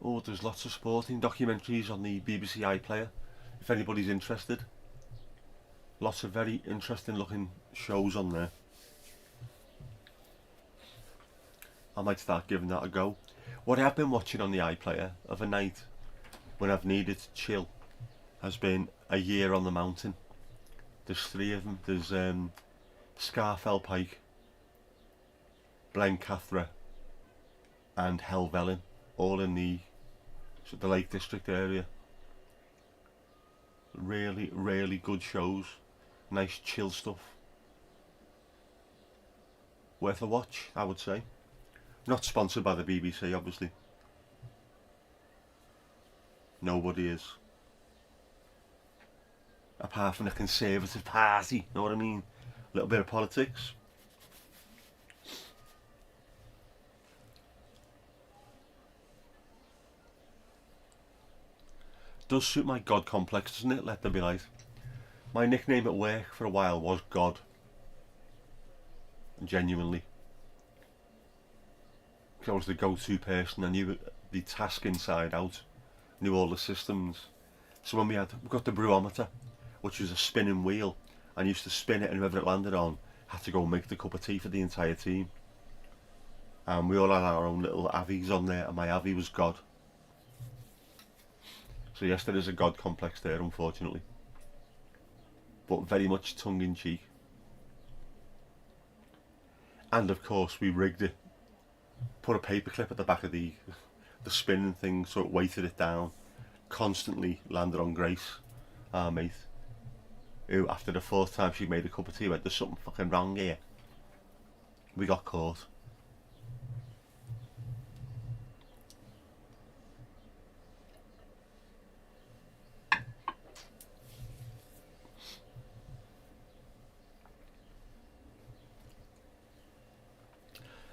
Speaker 1: Oh, there's lots of sporting documentaries on the BBC iPlayer, if anybody's interested. Lots of very interesting looking shows on there. I might start giving that a go. What I've been watching on the iPlayer of a night when I've needed to chill has been A Year on the Mountain. There's three of them. There's Scarfell Pike, Blencathra, and Helvellyn, all in the Lake District area. Really, really good shows. Nice chill stuff. Worth a watch, I would say. Not sponsored by the BBC, obviously. Nobody is. Apart from the Conservative Party, know what I mean? A little bit of politics. Does suit my God complex, doesn't it? Let there be light. My nickname at work for a while was God. Genuinely. Because I was the go-to person. I knew the task inside out. Knew all the systems. So when we got the brewometer, which was a spinning wheel, and used to spin it, and whoever it landed on had to go make the cup of tea for the entire team. And we all had our own little avies on there, and my avi was God. So yes, there is a God complex there, unfortunately. But very much tongue-in-cheek. And of course we rigged it. Put a paperclip at the back of the spinning thing so it weighted it down. Constantly landed on Grace, our mate, who after the fourth time she made a cup of tea went, there's something fucking wrong here. We got caught.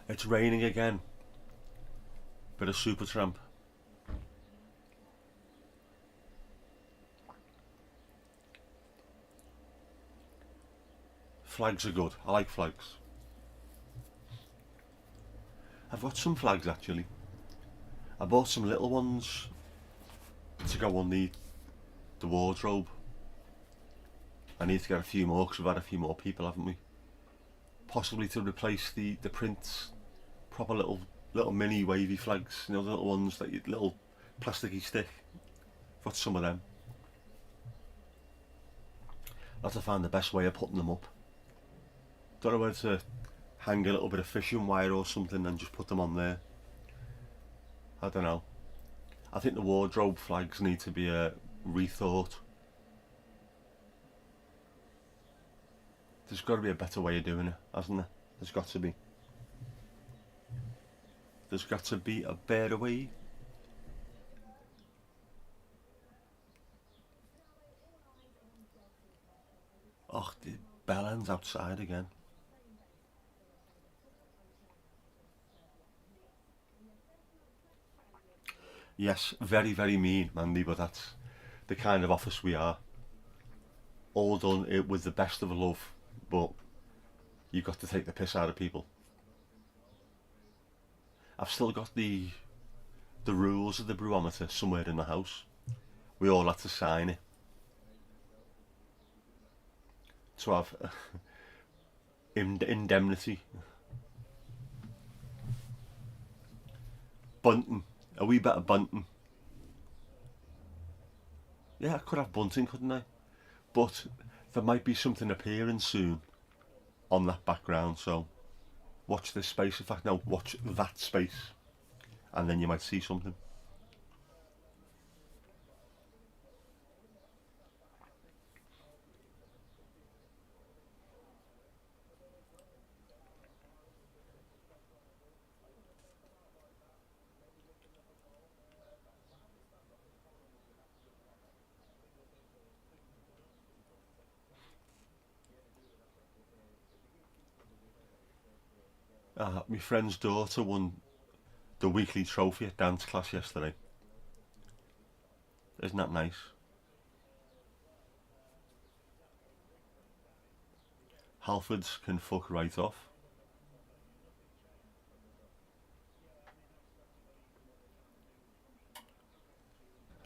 Speaker 1: It's raining again. Bit of Supertramp. Flags are good. I like flags. I've got some flags actually. I bought some little ones to go on the wardrobe. I need to get a few more because we've had a few more people, haven't we? Possibly to replace the prints. Proper little mini wavy flags, you know, the little ones that you little plasticky stick. I've got some of them. I'll have to find the best way of putting them up. Don't know whether to hang a little bit of fishing wire or something and just put them on there. I don't know. I think the wardrobe flags need to be rethought. There's got to be a better way of doing it, hasn't there? There's got to be. There's got to be a better way. Oh, the bellend's outside again. Yes, very, very mean, Mandy, but that's the kind of office we are. All done it with the best of love, but you've got to take the piss out of people. I've still got the rules of the brewometer somewhere in the house. We all had to sign it to have indemnity. Bunting, a wee bit of bunting. Yeah, I could have bunting, couldn't I? But there might be something appearing soon on that background, so watch this space. In fact, no, watch that space, and then you might see something. My friend's daughter won the weekly trophy at dance class yesterday. Isn't that nice? Halfords can fuck right off.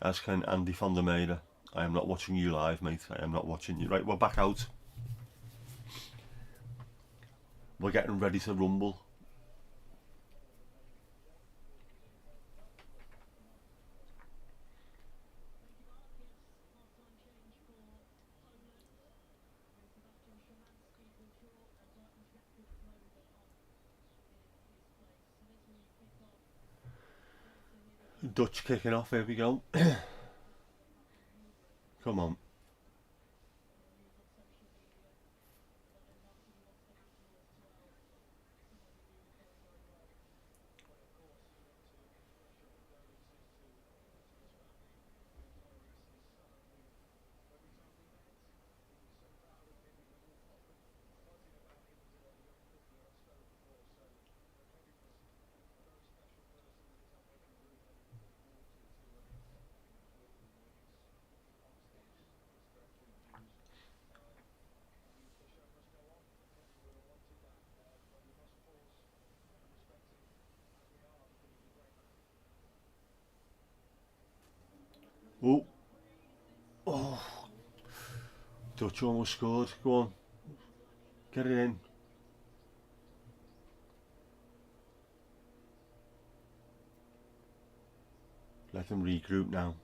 Speaker 1: As can Andy van der Meijden. I am not watching you live, mate. I am not watching you. Right, we're back out. We're getting ready to rumble. Dutch kicking off, here we go. Come on. Oh, oh, Dutch almost scored. Go on, get it in. Let them regroup now.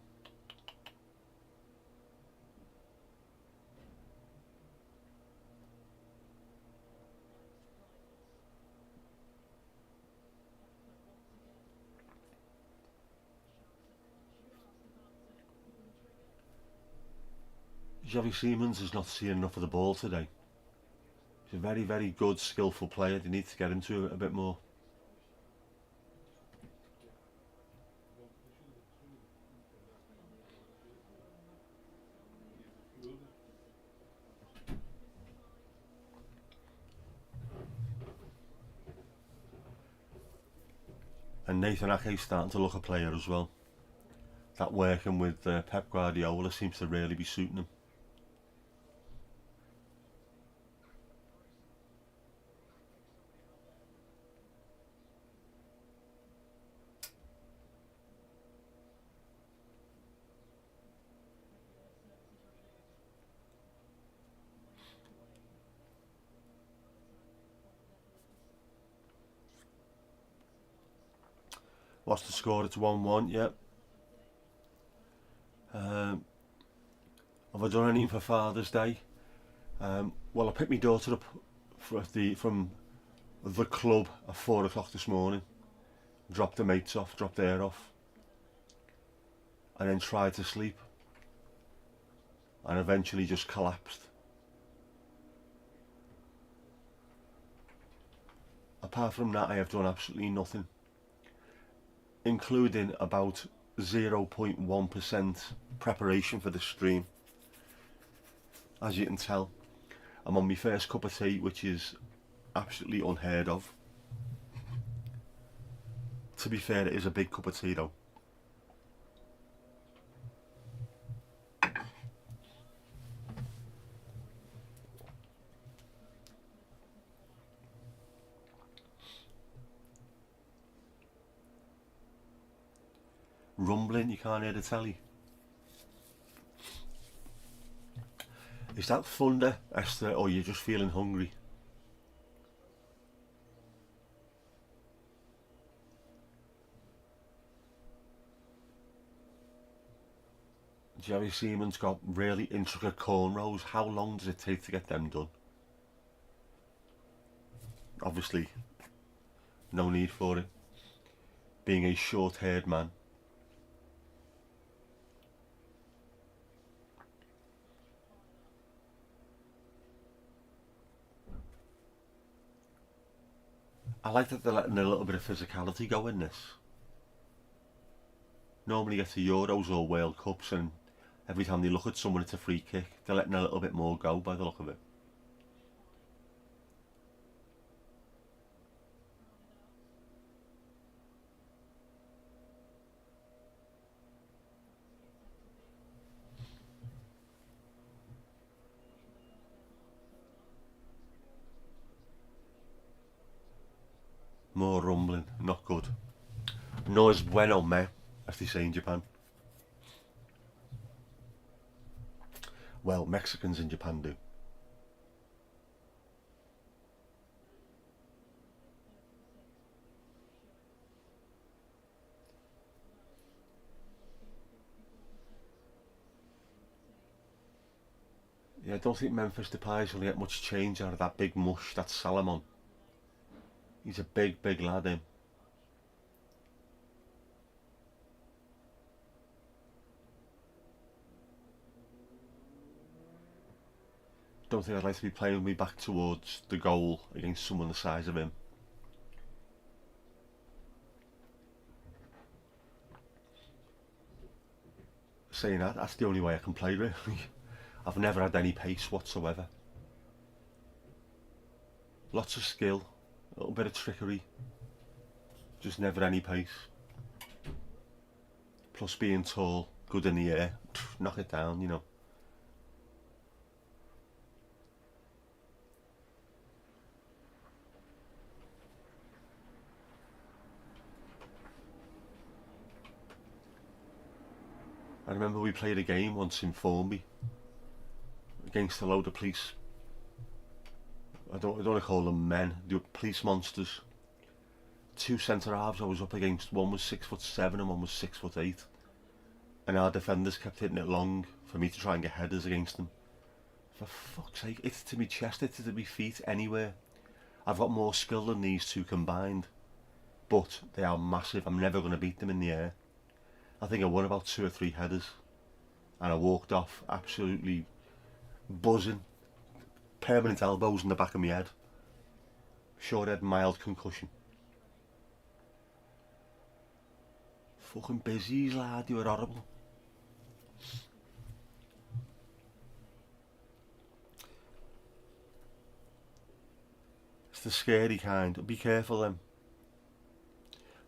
Speaker 1: Xavi Simons is not seeing enough of the ball today. He's a very, very good, skillful player. They need to get him to it a bit more. And Nathan Ake's starting to look a player as well. That working with Pep Guardiola seems to really be suiting him. What's the score? It's 1-1, yeah. Have I done anything for Father's Day? Well, I picked my daughter up from the club at 4 o'clock this morning. Dropped the mates off, dropped her off. And then tried to sleep. And eventually just collapsed. Apart from that, I have done absolutely nothing. Including about 0.1% preparation for the stream. As you can tell, I'm on my first cup of tea, which is absolutely unheard of. To be fair, it is a big cup of tea though. Rumbling, you can't hear the telly. Is that thunder, Esther, or you're just feeling hungry? Jerry Seaman's got really intricate cornrows. How long does it take to get them done? Obviously, no need for it. Being a short-haired man. I like that they're letting a little bit of physicality go in this. Normally you get to Euros or World Cups and every time they look at someone it's a free kick. They're letting a little bit more go by the look of it. More rumbling, not good. No es bueno, me, as they say in Japan. Well, Mexicans in Japan do. Yeah, I don't think Memphis Depay will get much change out of that big mush, that Salomon. He's a big, big lad, him. don't think I'd like to be playing with me back towards the goal against someone the size of him. Saying that, that's the only way I can play really. I've never had any pace whatsoever. Lots of skill, a little bit of trickery, just never any pace. Plus being tall, good in the air, knock it down, you know. I remember we played a game once in Formby against a load of police. I don't want to call them men, they were police monsters. Two centre halves I was up against, one was 6'7" and one was 6'8", and our defenders kept hitting it long for me to try and get headers against them. For fuck's sake, it's to me chest, it's to me feet, anywhere. I've got more skill than these two combined, but they are massive. I'm never going to beat them in the air. I think I won about 2 or 3 headers, and I walked off absolutely buzzing, permanent elbows in the back of my head. Sure, I had mild concussion. Fucking busies, lad, you were horrible. It's the scary kind. Be careful then.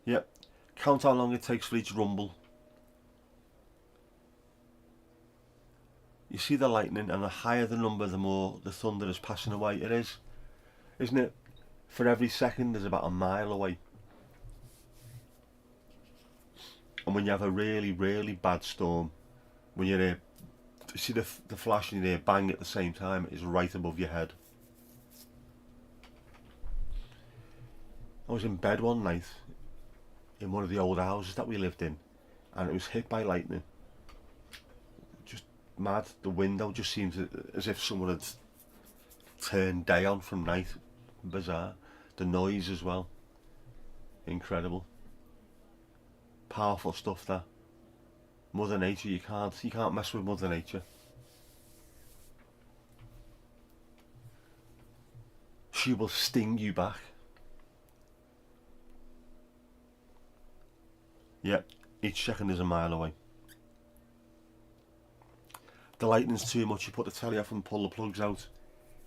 Speaker 1: Yep. Count how long it takes for each rumble. You see the lightning, and the higher the number, the more the thunder is passing away. It is, isn't it? For every second there's about a mile away. And when you have a really, really bad storm, when you're you see the flash and you hear bang at the same time, it is right above your head. I was in bed one night in one of the old houses that we lived in, and it was hit by lightning. Just mad. The window just seemed as if someone had turned day on from night. Bizarre. The noise as well. Incredible. Powerful stuff, that. Mother Nature, you can't mess with Mother Nature. She will sting you back. Yep, each second is a mile away. The lightning's too much, you put the telly off and pull the plugs out.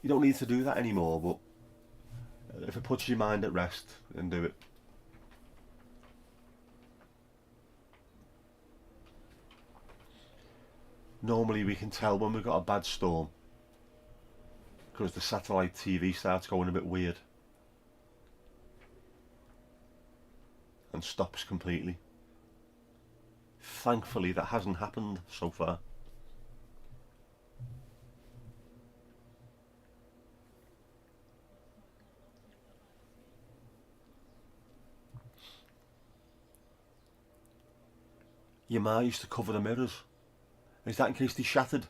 Speaker 1: You don't need to do that anymore, but if it puts your mind at rest, then do it. Normally we can tell when we've got a bad storm because the satellite TV starts going a bit weird and stops completely. Thankfully that hasn't happened so far. Your ma used to cover the mirrors. Is that in case they shattered?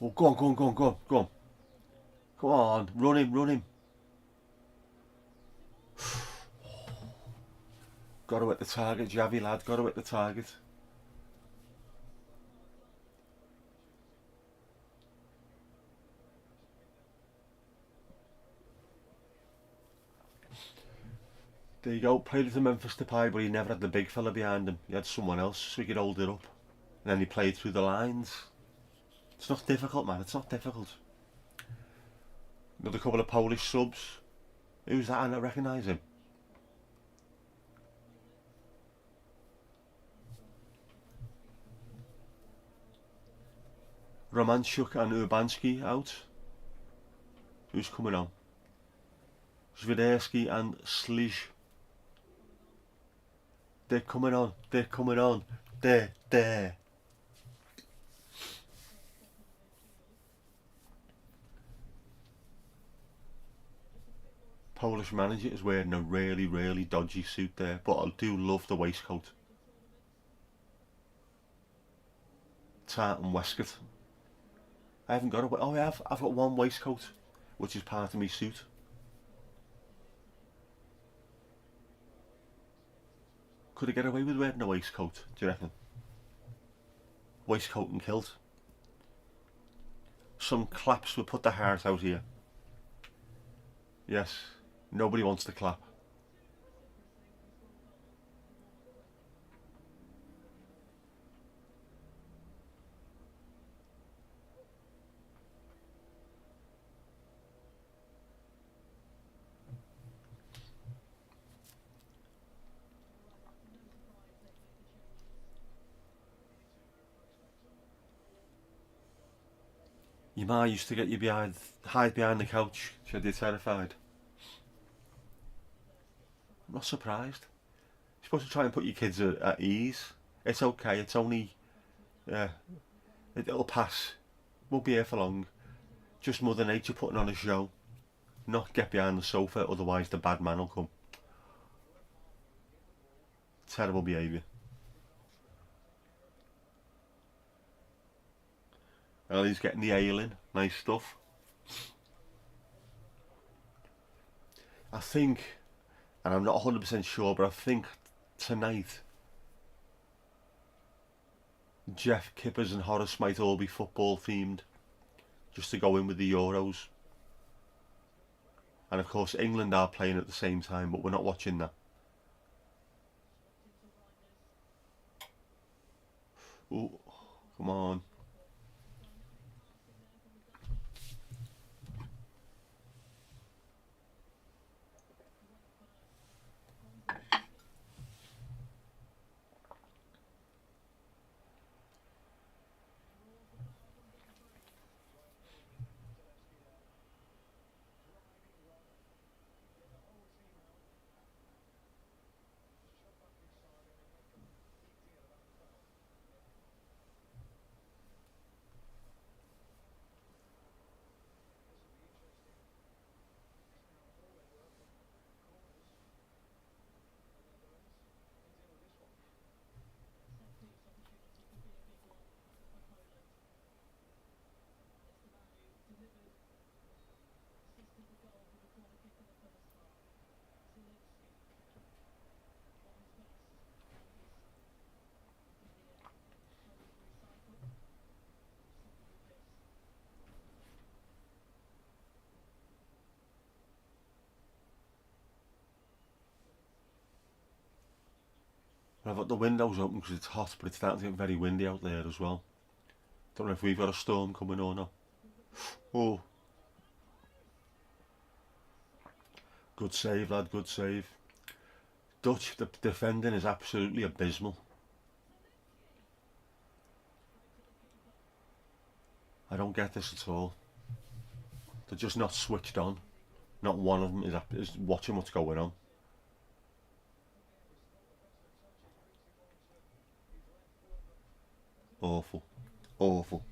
Speaker 1: Oh, go on, go on, go on, go on, go on. Come on, run him, run him. Got to hit the target, Javi lad, got to hit the target. There you go, played with the Memphis Depay, but he never had the big fella behind him. He had someone else so he could hold it up. And then he played through the lines. It's not difficult, man, it's not difficult. Another couple of Polish subs. Who's that? I don't recognise him. Romanchuk and Urbanski out. Who's coming on? Zwiderski and Slij. They're coming on, they're coming on. There. Polish manager is wearing a really, really dodgy suit there, but I do love the waistcoat. Tartan waistcoat. I haven't got a... Oh, I have. I've got one waistcoat, which is part of my suit. Could I get away with wearing a waistcoat, do you reckon? Waistcoat and kilt. Some claps would put the heart out here. Yes, nobody wants to clap. Your ma used to get you hide behind the couch. She had you terrified. I'm not surprised. You're supposed to try and put your kids at ease. It's okay. It's only, yeah, it'll pass. Won't be here for long. Just Mother Nature putting on a show. Not get behind the sofa, otherwise the bad man will come. Terrible behaviour. Well, he's getting the ale in. Nice stuff. I think, and I'm not 100% sure, but I think tonight Jeff Kippers and Horace might all be football themed, just to go in with the Euros. And of course England are playing at the same time, but we're not watching that. Ooh, come on. I've got the windows open because it's hot, but it's starting to get very windy out there as well. Don't know if we've got a storm coming or not. Oh, good save, lad, good save. Dutch, the defending is absolutely abysmal. I don't get this at all. They're just not switched on. Not one of them is watching what's going on. Awful. Awful.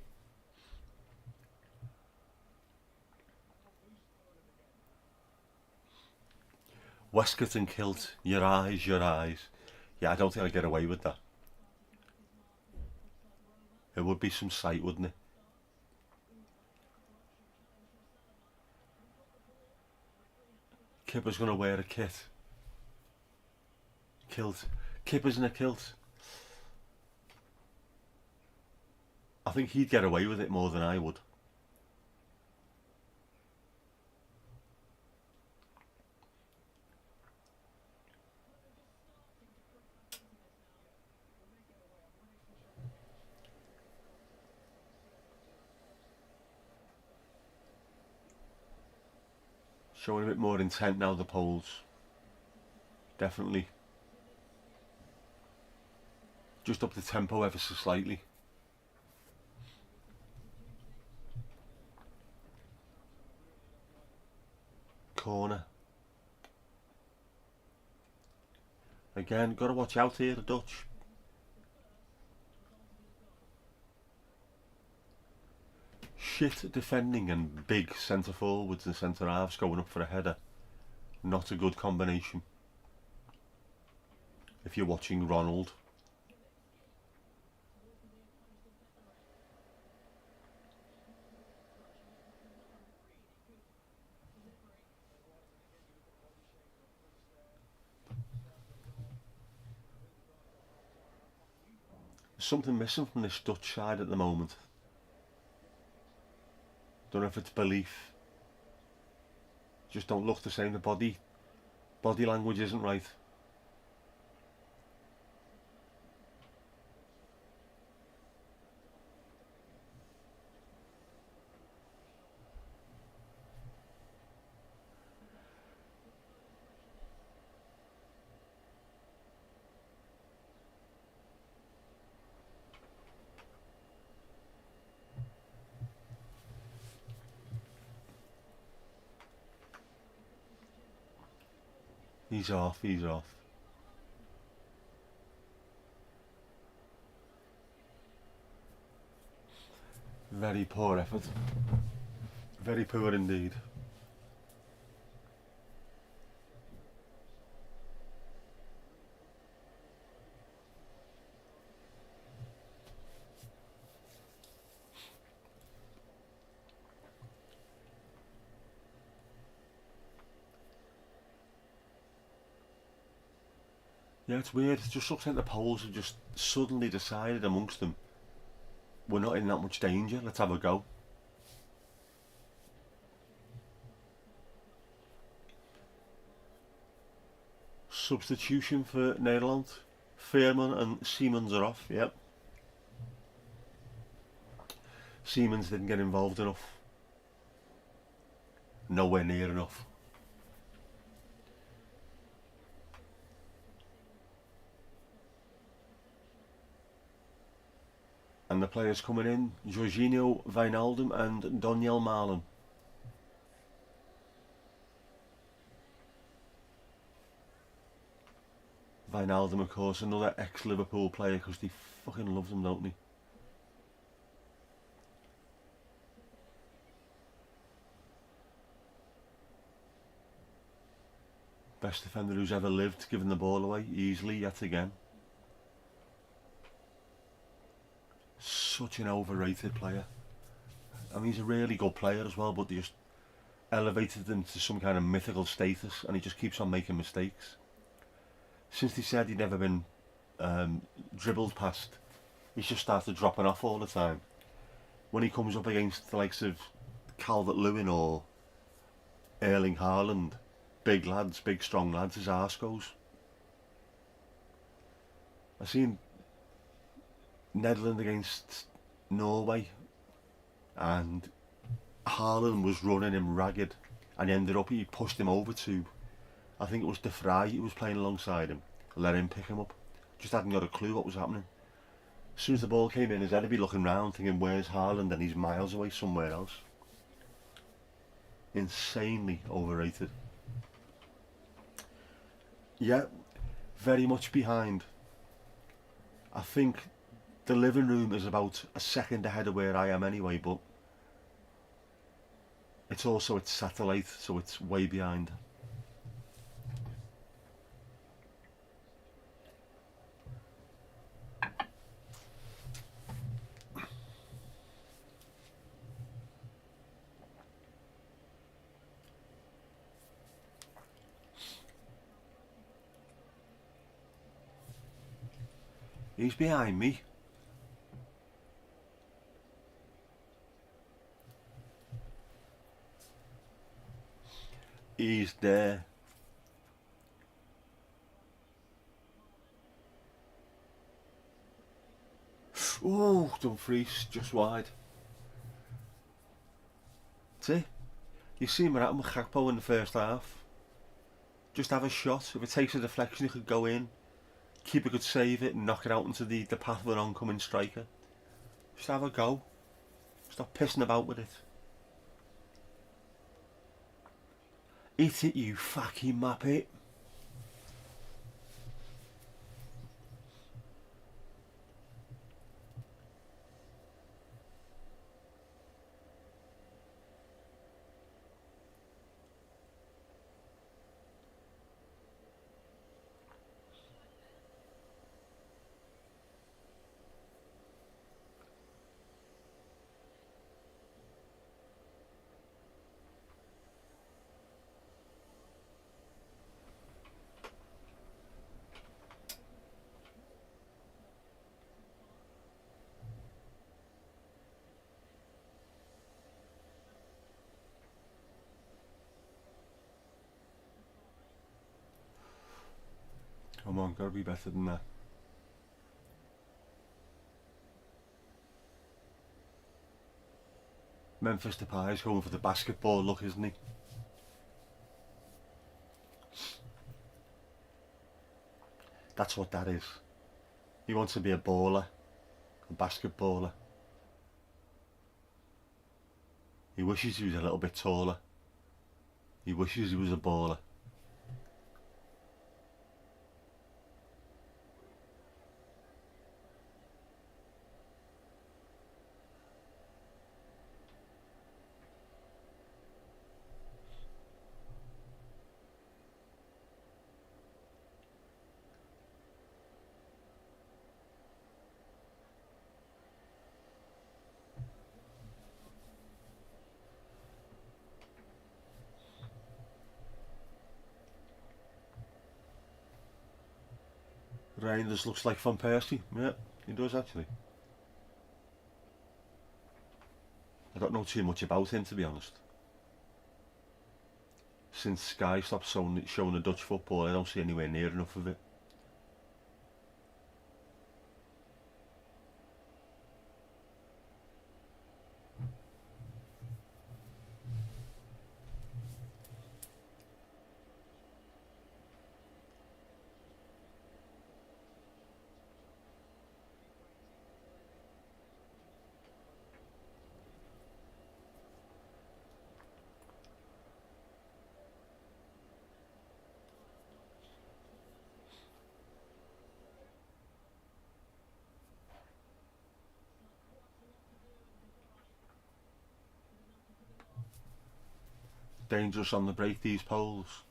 Speaker 1: Westcott and Kilt, your eyes, your eyes. Yeah, I don't think I'd get away with that. It would be some sight, wouldn't it? Kipper's going to wear a kit. Kilt. Kipper's in a kilt. I think he'd get away with it more than I would. Showing a bit more intent now, the Poles. Definitely. Just up the tempo ever so slightly. Corner. Again, got to watch out here, the Dutch. Shit defending and big centre forwards and centre halves going up for a header. Not a good combination. If you're watching Ronald. There's something missing from this Dutch side at the moment. Don't know if it's belief. Just don't look the same. The body language isn't right. He's off, he's off. Very poor effort. Very poor indeed. Yeah, it's weird. It just looks like the Poles have just suddenly decided amongst them, we're not in that much danger, let's have a go. Substitution for Netherlands. Veerman and Siemens are off, yep. Siemens didn't get involved enough. Nowhere near enough. And the players coming in, Jorginho, Wijnaldum and Daniel Malen. Wijnaldum, of course, another ex-Liverpool player, because they fucking love them, don't they? Best defender who's ever lived, giving the ball away easily yet again. Such an overrated player. I mean, he's a really good player as well, but they just elevated him to some kind of mythical status, and he just keeps on making mistakes. Since they said he'd never been dribbled past, he's just started dropping off all the time. When he comes up against the likes of Calvert-Lewin or Erling Haaland, big lads, big strong lads, his arse goes. I seen Netherlands against Norway, and Haaland was running him ragged, and he pushed him over to, I think it was De Vrij who was playing alongside him, let him pick him up. Just hadn't got a clue what was happening. As soon as the ball came in, his head would be looking round thinking, where's Haaland, and he's miles away somewhere else. Insanely overrated. Yeah, very much behind. I think the living room is about a second ahead of where I am anyway, but it's also its satellite, so it's way behind. He's behind me. He's there. Oh, Dumfries, just wide. See? You see him at Gakpo in the first half. Just have a shot. If it takes a deflection, he could go in. Keeper could save it and knock it out into the path of an oncoming striker. Just have a go. Stop pissing about with it. Eat it, you fucking muppet. Come on, gotta be better than that. Memphis Depay's going for the basketball look, isn't he? That's what that is. He wants to be a baller, a basketballer. He wishes he was a little bit taller. He wishes he was a baller. Reinders looks like Van Persie. Yeah, he does actually. I don't know too much about him, to be honest. Since Sky stopped showing the Dutch football, I don't see anywhere near enough of it. Dangerous on the break, these poles.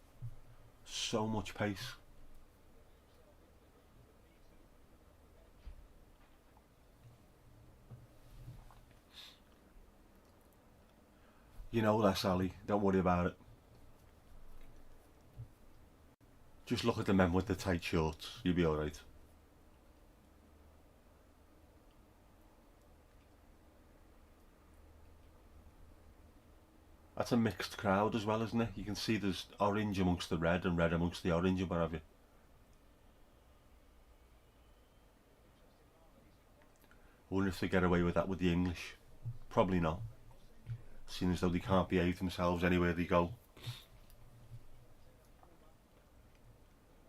Speaker 1: So much pace. You know that, Sally. Don't worry about it. Just look at the men with the tight shorts. You'll be alright. That's a mixed crowd as well, isn't it? You can see there's orange amongst the red and red amongst the orange and what have you. I wonder if they get away with that with the English. Probably not. Seeing as though they can't behave themselves anywhere they go.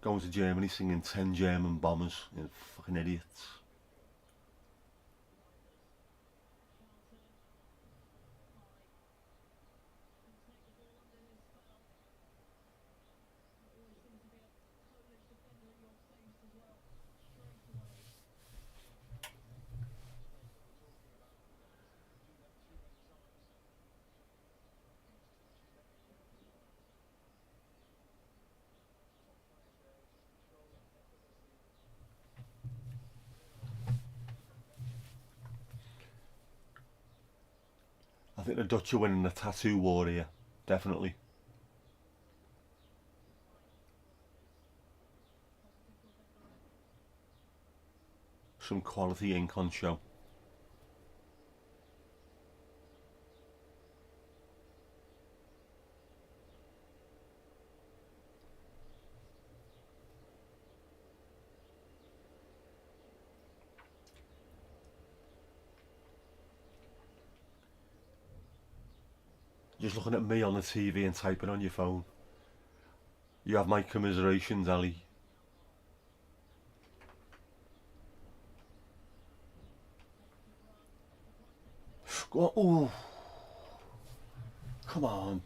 Speaker 1: Going to Germany singing 10 German bombers. You know, fucking idiots. I think the Dutch are winning the tattoo war here. Definitely. Some quality ink on show. Just looking at me on the TV and typing on your phone. You have my commiserations, Ali. Go on. Ooh. Come on.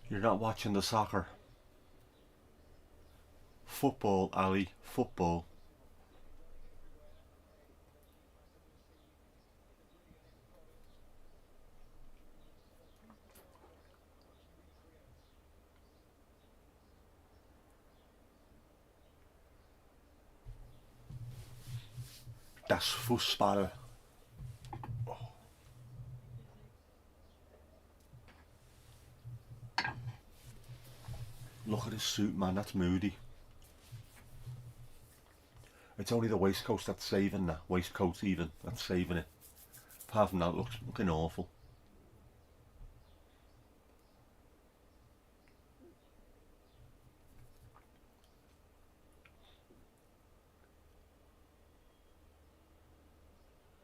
Speaker 1: You're not watching the soccer. Football, Ali. Football. Das Fußball. his suit, man, that's moody. It's only the waistcoat that's saving that. Waistcoat even, that's saving it. Apart from that, it looks fucking awful.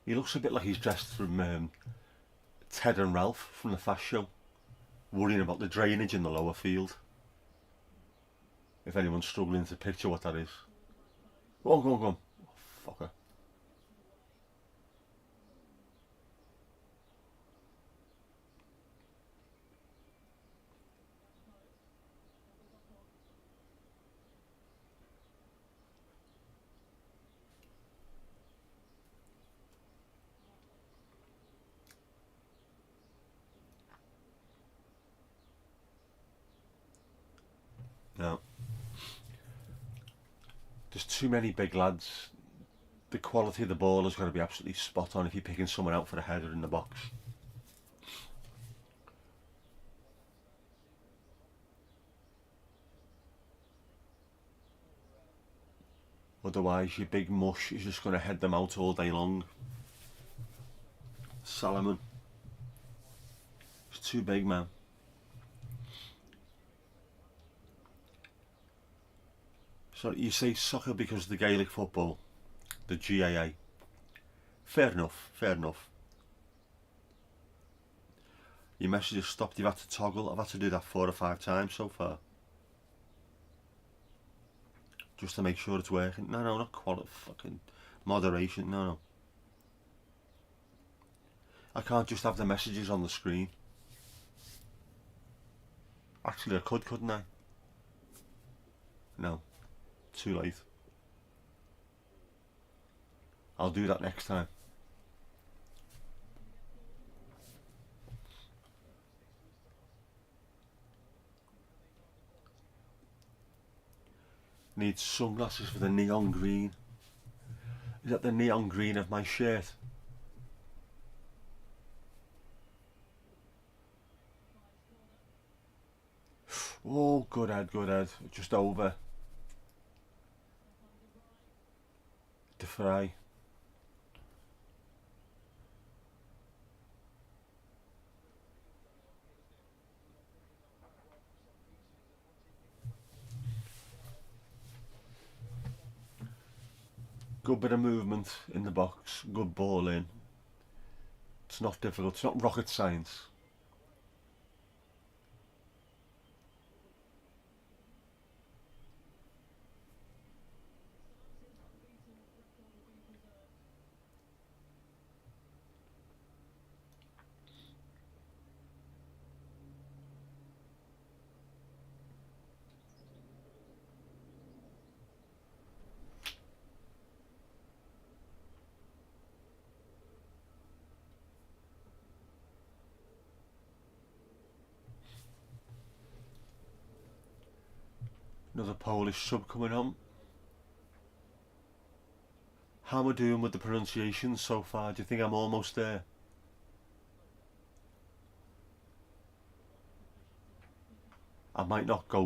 Speaker 1: He looks a bit like he's dressed from Ted and Ralph from the Fast Show, worrying about the drainage in the lower field. If anyone's struggling to picture what that is. Go on, go on, go on. Oh, fucker. No. There's too many big lads. The quality of the ball has got to be absolutely spot on if you're picking someone out for a header in the box. Otherwise your big mush is just going to head them out all day long. Salomon. It's too big, man. So you say soccer because of the Gaelic football, the GAA. Fair enough, fair enough. Your message has stopped, you've had to toggle. I've had to do that 4 or 5 times so far. Just to make sure it's working. No, no, not quality, fucking moderation, no, no. I can't just have the messages on the screen. Actually I could, couldn't I? No. Too late. I'll do that next time. Need sunglasses for the neon green. Is that the neon green of my shirt? Oh, good head, good head. Just over. De Vrij. Good bit of movement in the box, good ball in. It's not difficult, it's not rocket science. Another Polish sub coming on. How am I doing with the pronunciation so far? Do you think I'm almost there? I might not go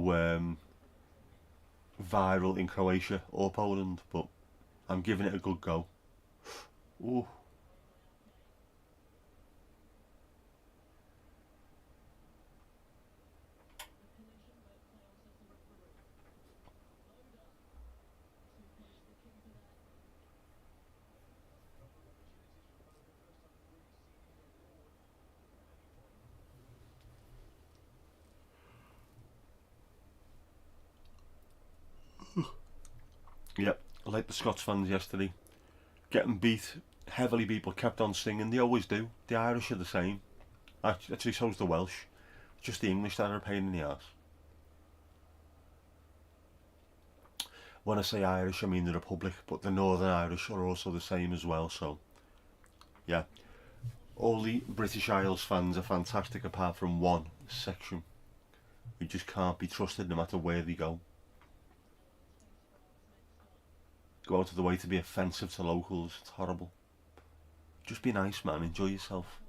Speaker 1: viral in Croatia or Poland, but I'm giving it a good go. Ooh. Yep, like the Scots fans yesterday. Getting beat, heavily beat, but kept on singing. They always do. The Irish are the same. Actually, so's the Welsh. Just the English that are a pain in the arse. When I say Irish, I mean the Republic, but the Northern Irish are also the same as well, so yeah. All the British Isles fans are fantastic apart from one section who just can't be trusted no matter where they go. Go out of the way to be offensive to locals, it's horrible. Just be nice, man, enjoy yourself.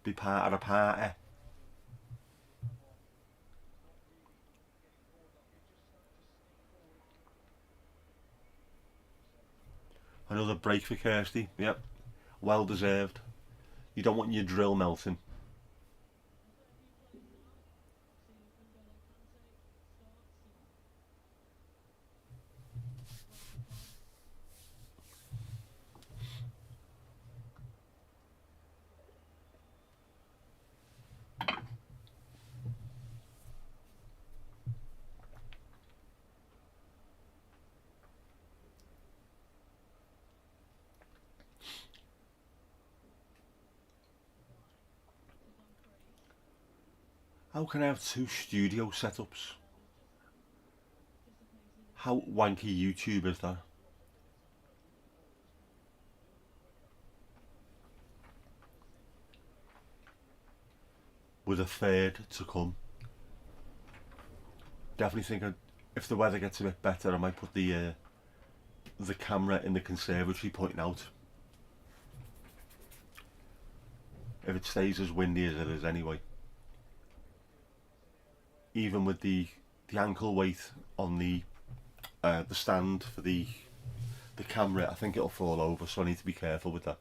Speaker 1: be part of a party. Another break for Kirsty. Yep, well deserved. You don't want your drill melting. How can I have two studio setups? How wanky YouTube is that? With a third to come. Definitely think if the weather gets a bit better, I might put the camera in the conservatory pointing out. If it stays as windy as it is anyway. Even with the ankle weight on the stand for the camera, I think it'll fall over, so I need to be careful with that.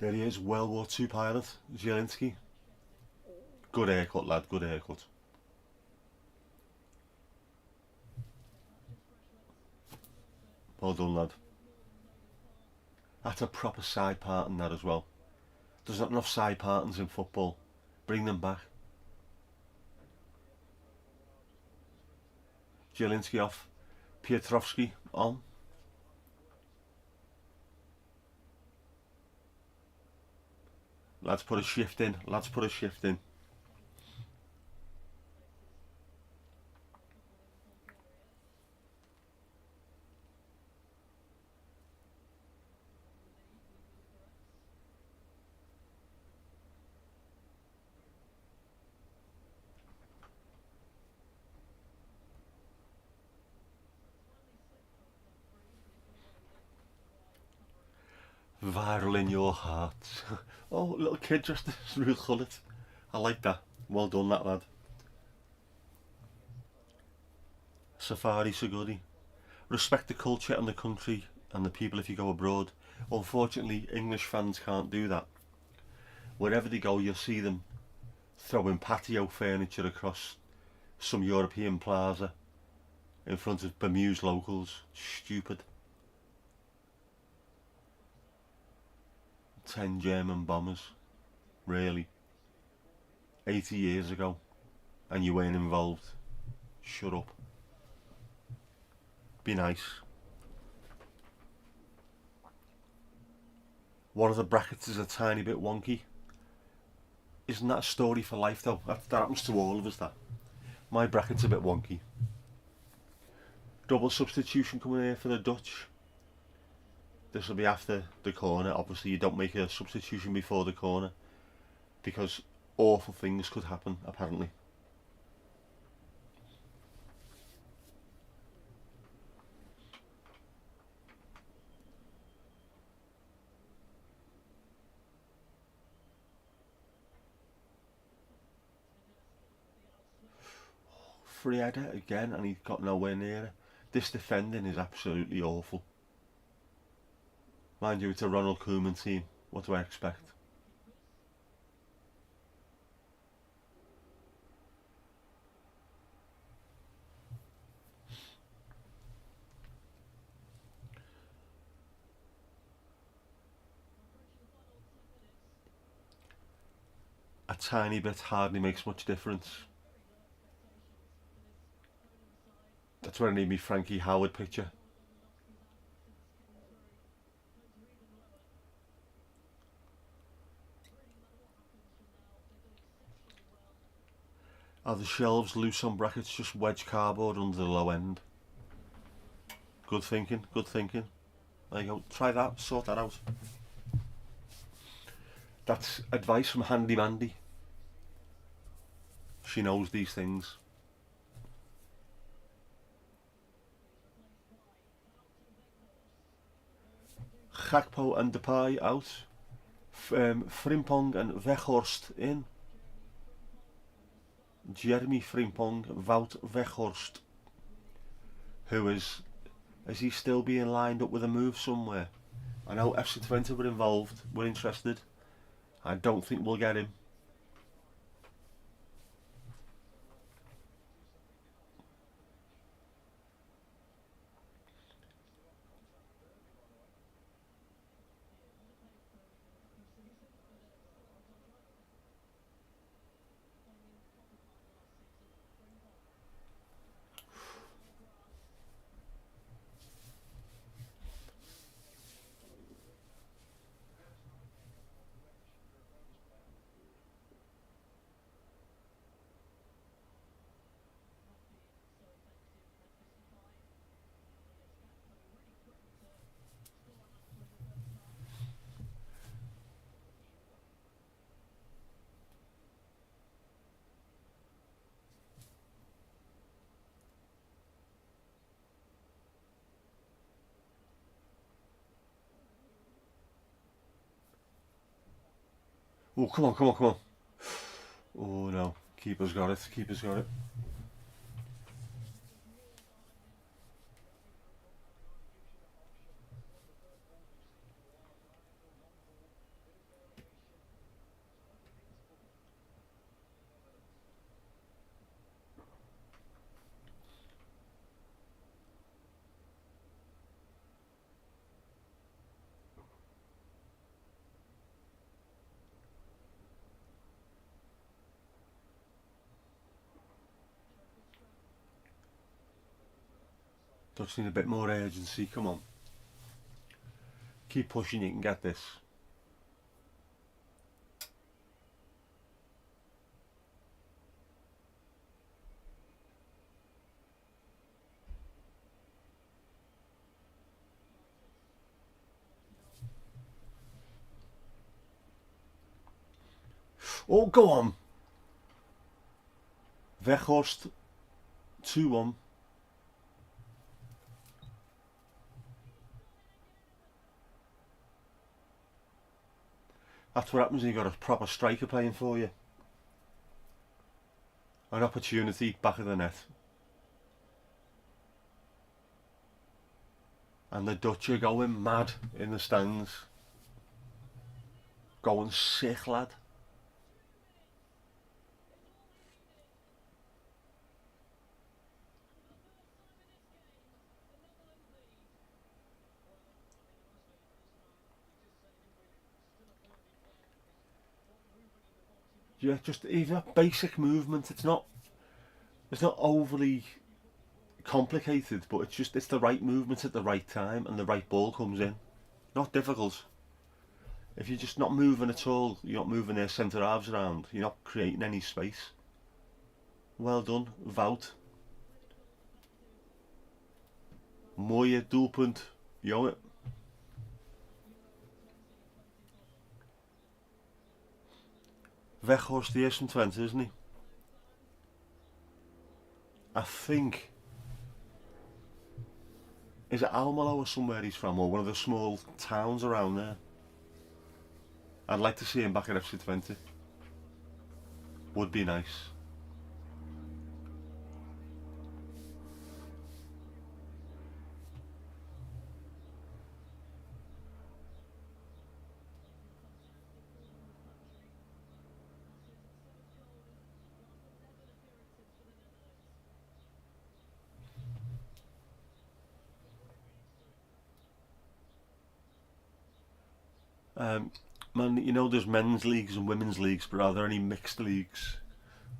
Speaker 1: There he is, World War II pilot, Zielinski. Good haircut, lad, good haircut. Well done, lad. That's a proper side parting, that as well. There's not enough side partings in football. Bring them back. Zielinski off. Piotrowski on. Lads put a shift in. Lads put a shift in. Viral in your heart. Oh, little kid dressed as Ruth Gullit. I like that. Well done, that lad. Safari Sagudi. Respect the culture and the country and the people if you go abroad. Unfortunately, English fans can't do that. Wherever they go, you'll see them throwing patio furniture across some European plaza in front of bemused locals. Stupid. 10 German bombers. Really? 80 years ago. And you weren't involved. Shut up. Be nice. One of the brackets is a tiny bit wonky. Isn't that a story for life though? That happens to all of us, that. My bracket's a bit wonky. Double substitution coming here for the Dutch. This will be after the corner. Obviously you don't make a substitution before the corner because awful things could happen apparently. Free header again and he got nowhere near it. This defending is absolutely awful. Mind you, it's a Ronald Koeman team. What do I expect? A tiny bit hardly makes much difference. That's where I need me Frankie Howard picture. Are the shelves loose on brackets, just wedge cardboard under the low end? Good thinking, good thinking. There you go, try that, sort that out. That's advice from Handy Mandy. She knows these things. Gakpo and Depay out. Frimpong and Weghorst in. Jeremy Frimpong, Wout Weghorst. Who is he still being lined up with a move somewhere? I know FC20 were involved, were interested. I don't think we'll get him. Oh, come on, come on, come on. Oh no, keeper's got it, keeper's got it. Just need a bit more urgency, come on. Keep pushing, you can get this. Oh, go on. Weghorst, 2-1. That's what happens when you've got a proper striker playing for you. An opportunity back of the net. And the Dutch are going mad in the stands. Going sick, lad. Yeah, just even a basic movement. It's not overly complicated, but it's the right movement at the right time and the right ball comes in. Not difficult. If you're just not moving at all, you're not moving their centre halves around, you're not creating any space. Well done, Wout. Mooie doelpunt, jongen. Weghorst, die is from Twente, isn't he? I think. Is it Almelo or somewhere he's from, or one of the small towns around there? I'd like to see him back at FC20. Would be nice. Man, you know there's men's leagues and women's leagues, but are there any mixed leagues?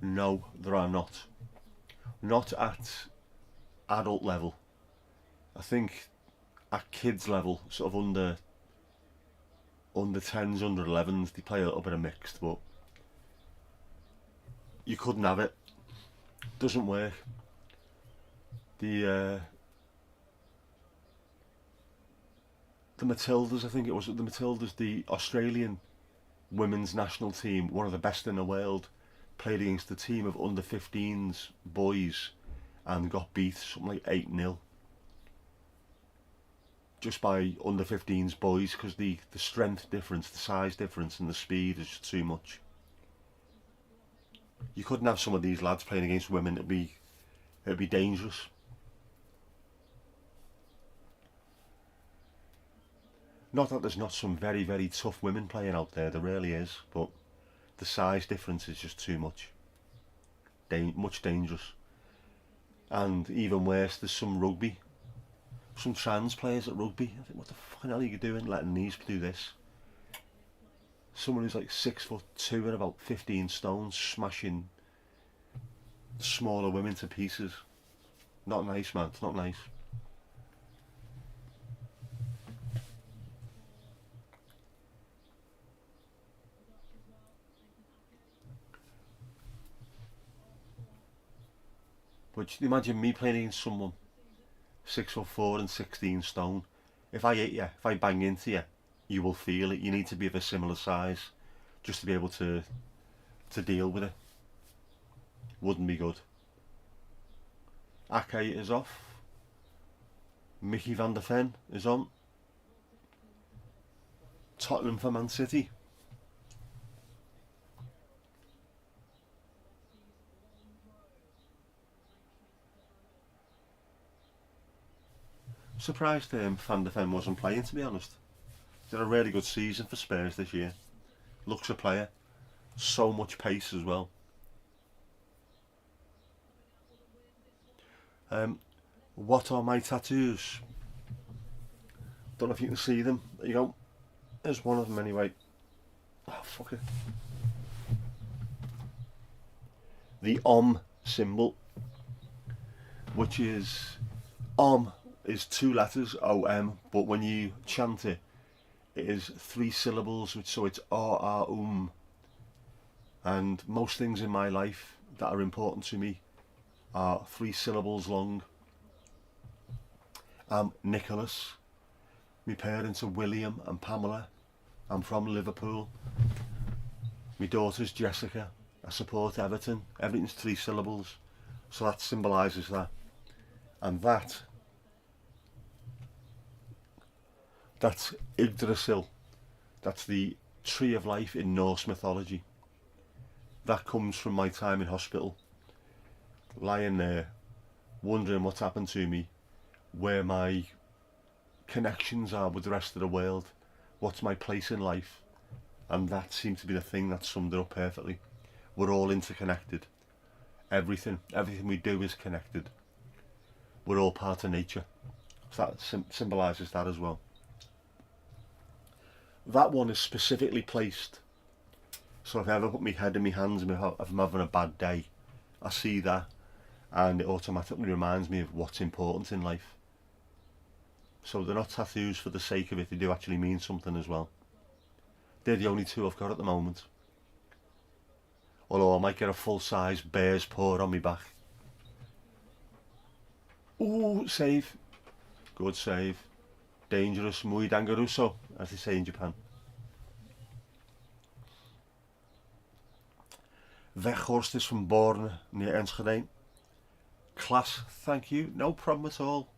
Speaker 1: No, there are not. Not at adult level. I think at kids level, sort of under 10s, under 11s, they play a little bit of mixed, but you couldn't have it. Doesn't work. The Matildas, I think it was the Matildas, the Australian women's national team, one of the best in the world, played against a team of under 15s boys and got beat something like 8-0. just by under 15s boys, because the strength difference, the size difference and the speed is just too much. You couldn't have some of these lads playing against women. It'd be dangerous. Not that there's not some very, very tough women playing out there, there really is, but the size difference is just too much. Much dangerous. And even worse, there's some rugby, some trans players at rugby. I think, what the fucking hell are you doing letting these do this? Someone who's like 6'2" and about 15 stone smashing smaller women to pieces. Not nice, man, it's not nice. But imagine me playing against someone 6'4" and 16 stone. If I hit you, if I bang into you, you will feel it. You need to be of a similar size just to be able to deal with it. Wouldn't be good. Ake is off. Mickey van der Ven is on. Tottenham for Man City. Surprised Van der Ven wasn't playing, to be honest. Did a really good season for Spurs this year. Looks a player. So much pace as well. What are my tattoos? Don't know if you can see them. There you go. There's one of them anyway. Oh, fuck it. The symbol, which is is 2 letters, OM, but when you chant it, it is 3 syllables, so it's R. And most things in my life that are important to me are 3 syllables long. I'm Nicholas. My parents are William and Pamela. I'm from Liverpool. My daughter's Jessica. I support Everton. Everything's 3 syllables, so that symbolises that. And that's Yggdrasil. That's the tree of life in Norse mythology. That comes from my time in hospital, lying there, wondering what's happened to me, where my connections are with the rest of the world, what's my place in life. And that seemed to be the thing that summed it up perfectly. We're all interconnected. Everything we do is connected. We're all part of nature. So that symbolises that as well. That one is specifically placed, so if I ever put my head in my hands and if I'm having a bad day, I see that and it automatically reminds me of what's important in life. So they're not tattoos for the sake of it, they do actually mean something as well. They're the only 2 I've got at the moment. Although I might get a full-size bear's paw on my back. Ooh, save. Good save. Dangerous, muy dangeroso, as they say in Japan. Weghorst is from Borne, near Enschede. Class, thank you, no problem at all.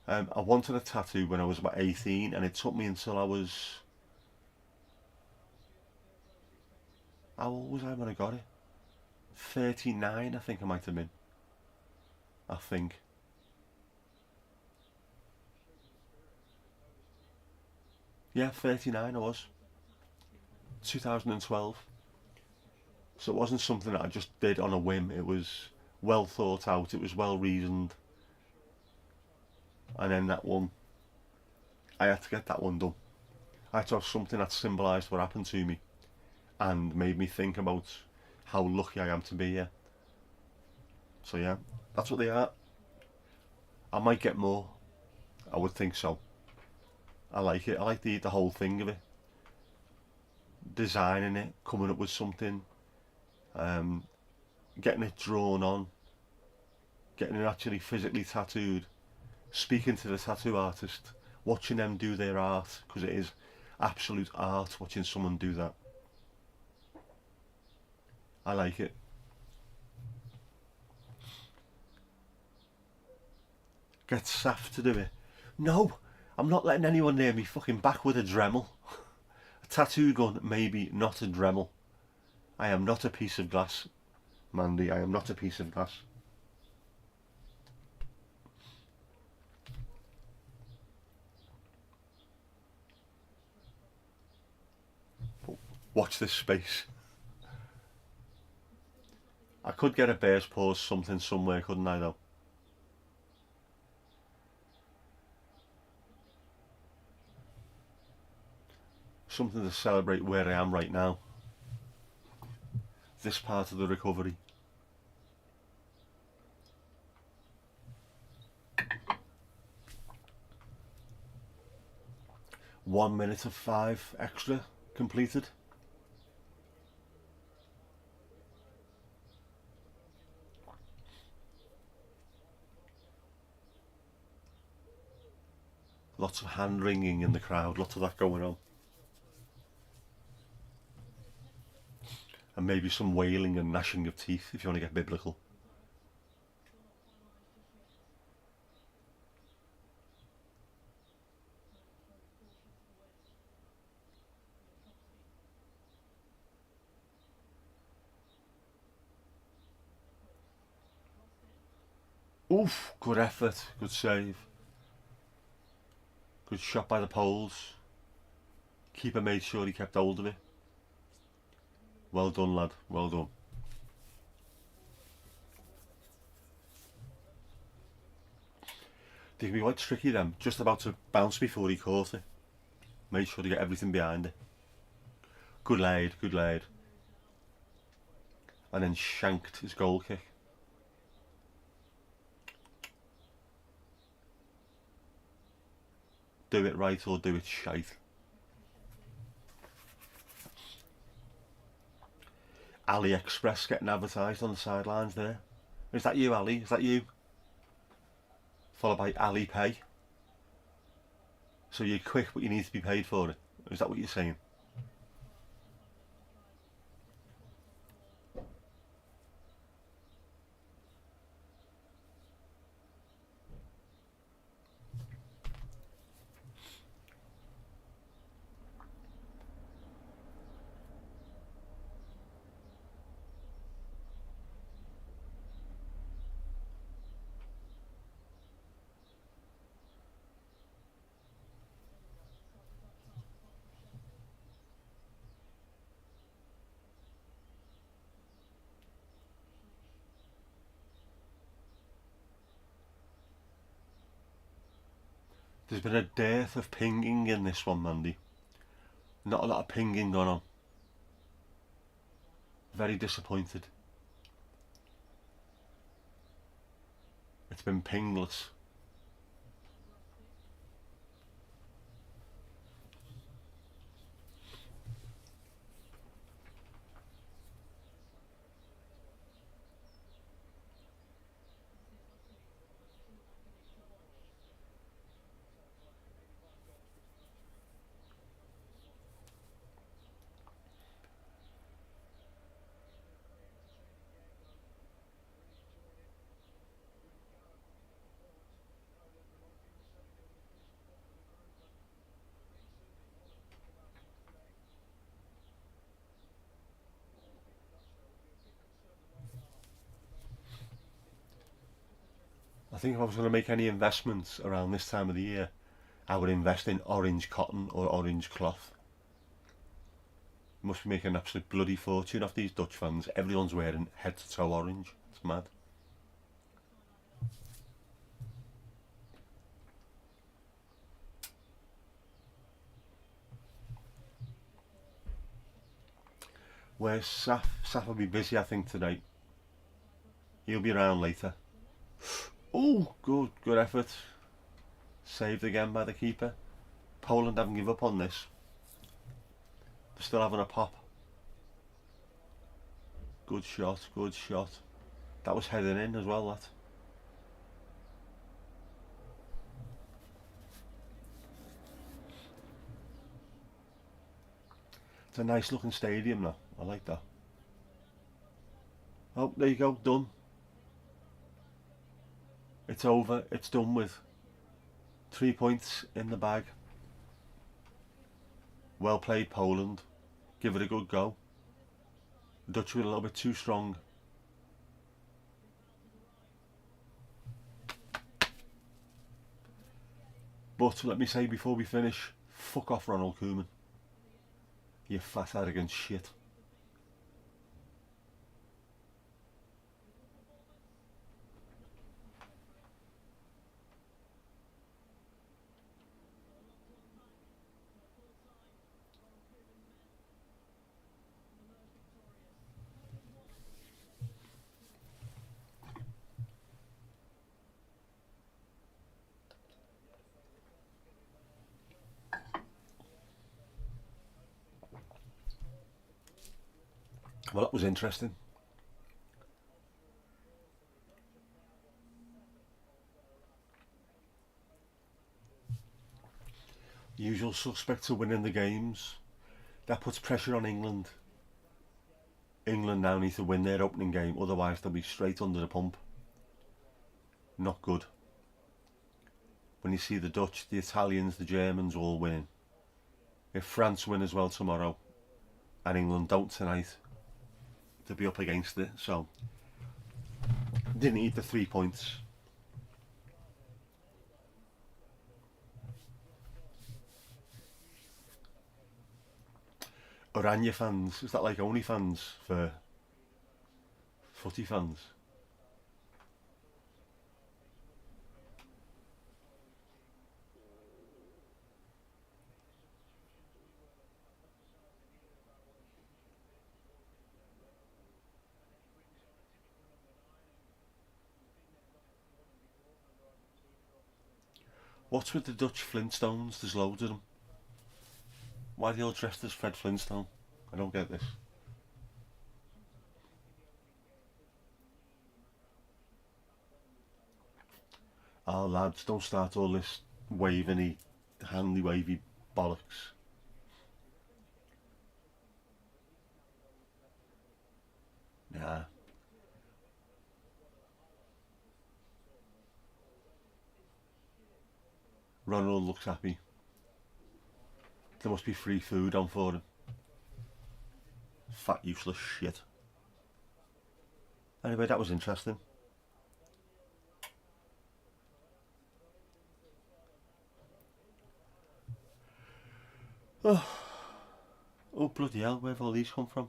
Speaker 1: I wanted a tattoo when I was about 18 and it took me until I was... How old was I when I got it? 39 I think I might have been. I think. Yeah, 39 I was. 2012. So it wasn't something that I just did on a whim. It was well thought out, it was well reasoned. And then that one, I had to get that one done. I had to have something that symbolised what happened to me and made me think about how lucky I am to be here. So yeah, that's what they are. I might get more. I would think so. I like it. I like the whole thing of it. Designing it, coming up with something, getting it drawn on, getting it actually physically tattooed, speaking to the tattoo artist, watching them do their art, because it is absolute art watching someone do that. I like it. Get Saf to do it. No, I'm not letting anyone near me fucking back with a Dremel. A tattoo gun, maybe, not a Dremel. I am not a piece of glass, Mandy. I am not a piece of glass. Watch this space. I could get a bear's paws something somewhere, couldn't I, though? Something to celebrate where I am right now. This part of the recovery. One minute of 5 extra completed. Lots of hand wringing in the crowd, lots of that going on. And maybe some wailing and gnashing of teeth if you want to get biblical. Oof, good effort, good save. Good shot by the poles. Keeper made sure he kept hold of it. Well done, lad, well done. They can be quite tricky then, just about to bounce before he caught it. Made sure to get everything behind it. Good laid, good laid. And then shanked his goal kick. Do it right or do it shite. AliExpress getting advertised on the sidelines there. Is that you, Ali? Is that you? Followed by Alipay. So you're quick but you need to be paid for it. Is that what you're saying? There's been a dearth of pinging in this one, Mandy. Not a lot of pinging going on. Very disappointed. It's been pingless. I think if I was going to make any investments around this time of the year, I would invest in orange cotton or orange cloth. You must be making an absolute bloody fortune off these Dutch fans. Everyone's wearing head to toe orange. It's mad. Where's Saf? Saf will be busy, I think, tonight. He'll be around later. Oh, good effort. Saved again by the keeper. Poland haven't given up on this. They're still having a pop. Good shot, good shot. That was heading in as well, that. It's a nice looking stadium now. I like that. Oh, there you go, done. It's over, it's done with. 3 points in the bag. Well played, Poland. Give it a good go. The Dutch were a little bit too strong. But let me say before we finish, fuck off Ronald Koeman. You fat arrogant shit. Well, that was interesting. Usual suspects are winning the games. That puts pressure on England. England now need to win their opening game, otherwise they'll be straight under the pump. Not good. When you see the Dutch, the Italians, the Germans all winning. If France win as well tomorrow, and England don't tonight, they'll be up against it. So, didn't need the 3 points. Oranje fans, is that like OnlyFans for footy fans? What's with the Dutch Flintstones? There's loads of them. Why are they all dressed as Fred Flintstone? I don't get this. Oh lads, don't start all this wavy, handy wavy bollocks. Nah. Ronald looks happy. There must be free food on for him. Fat useless shit. Anyway, that was interesting. Oh, oh bloody hell, where have all these come from?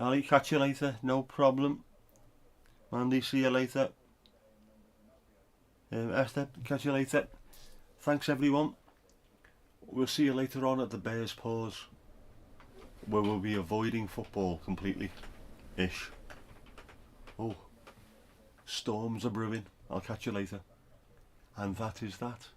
Speaker 1: Ali, catch you later, no problem. Mandy, see you later. Esther, catch you later. Thanks everyone. We'll see you later on at the Bears Pause, where we'll be avoiding football completely. Ish. Oh, storms are brewing. I'll catch you later. And that is that.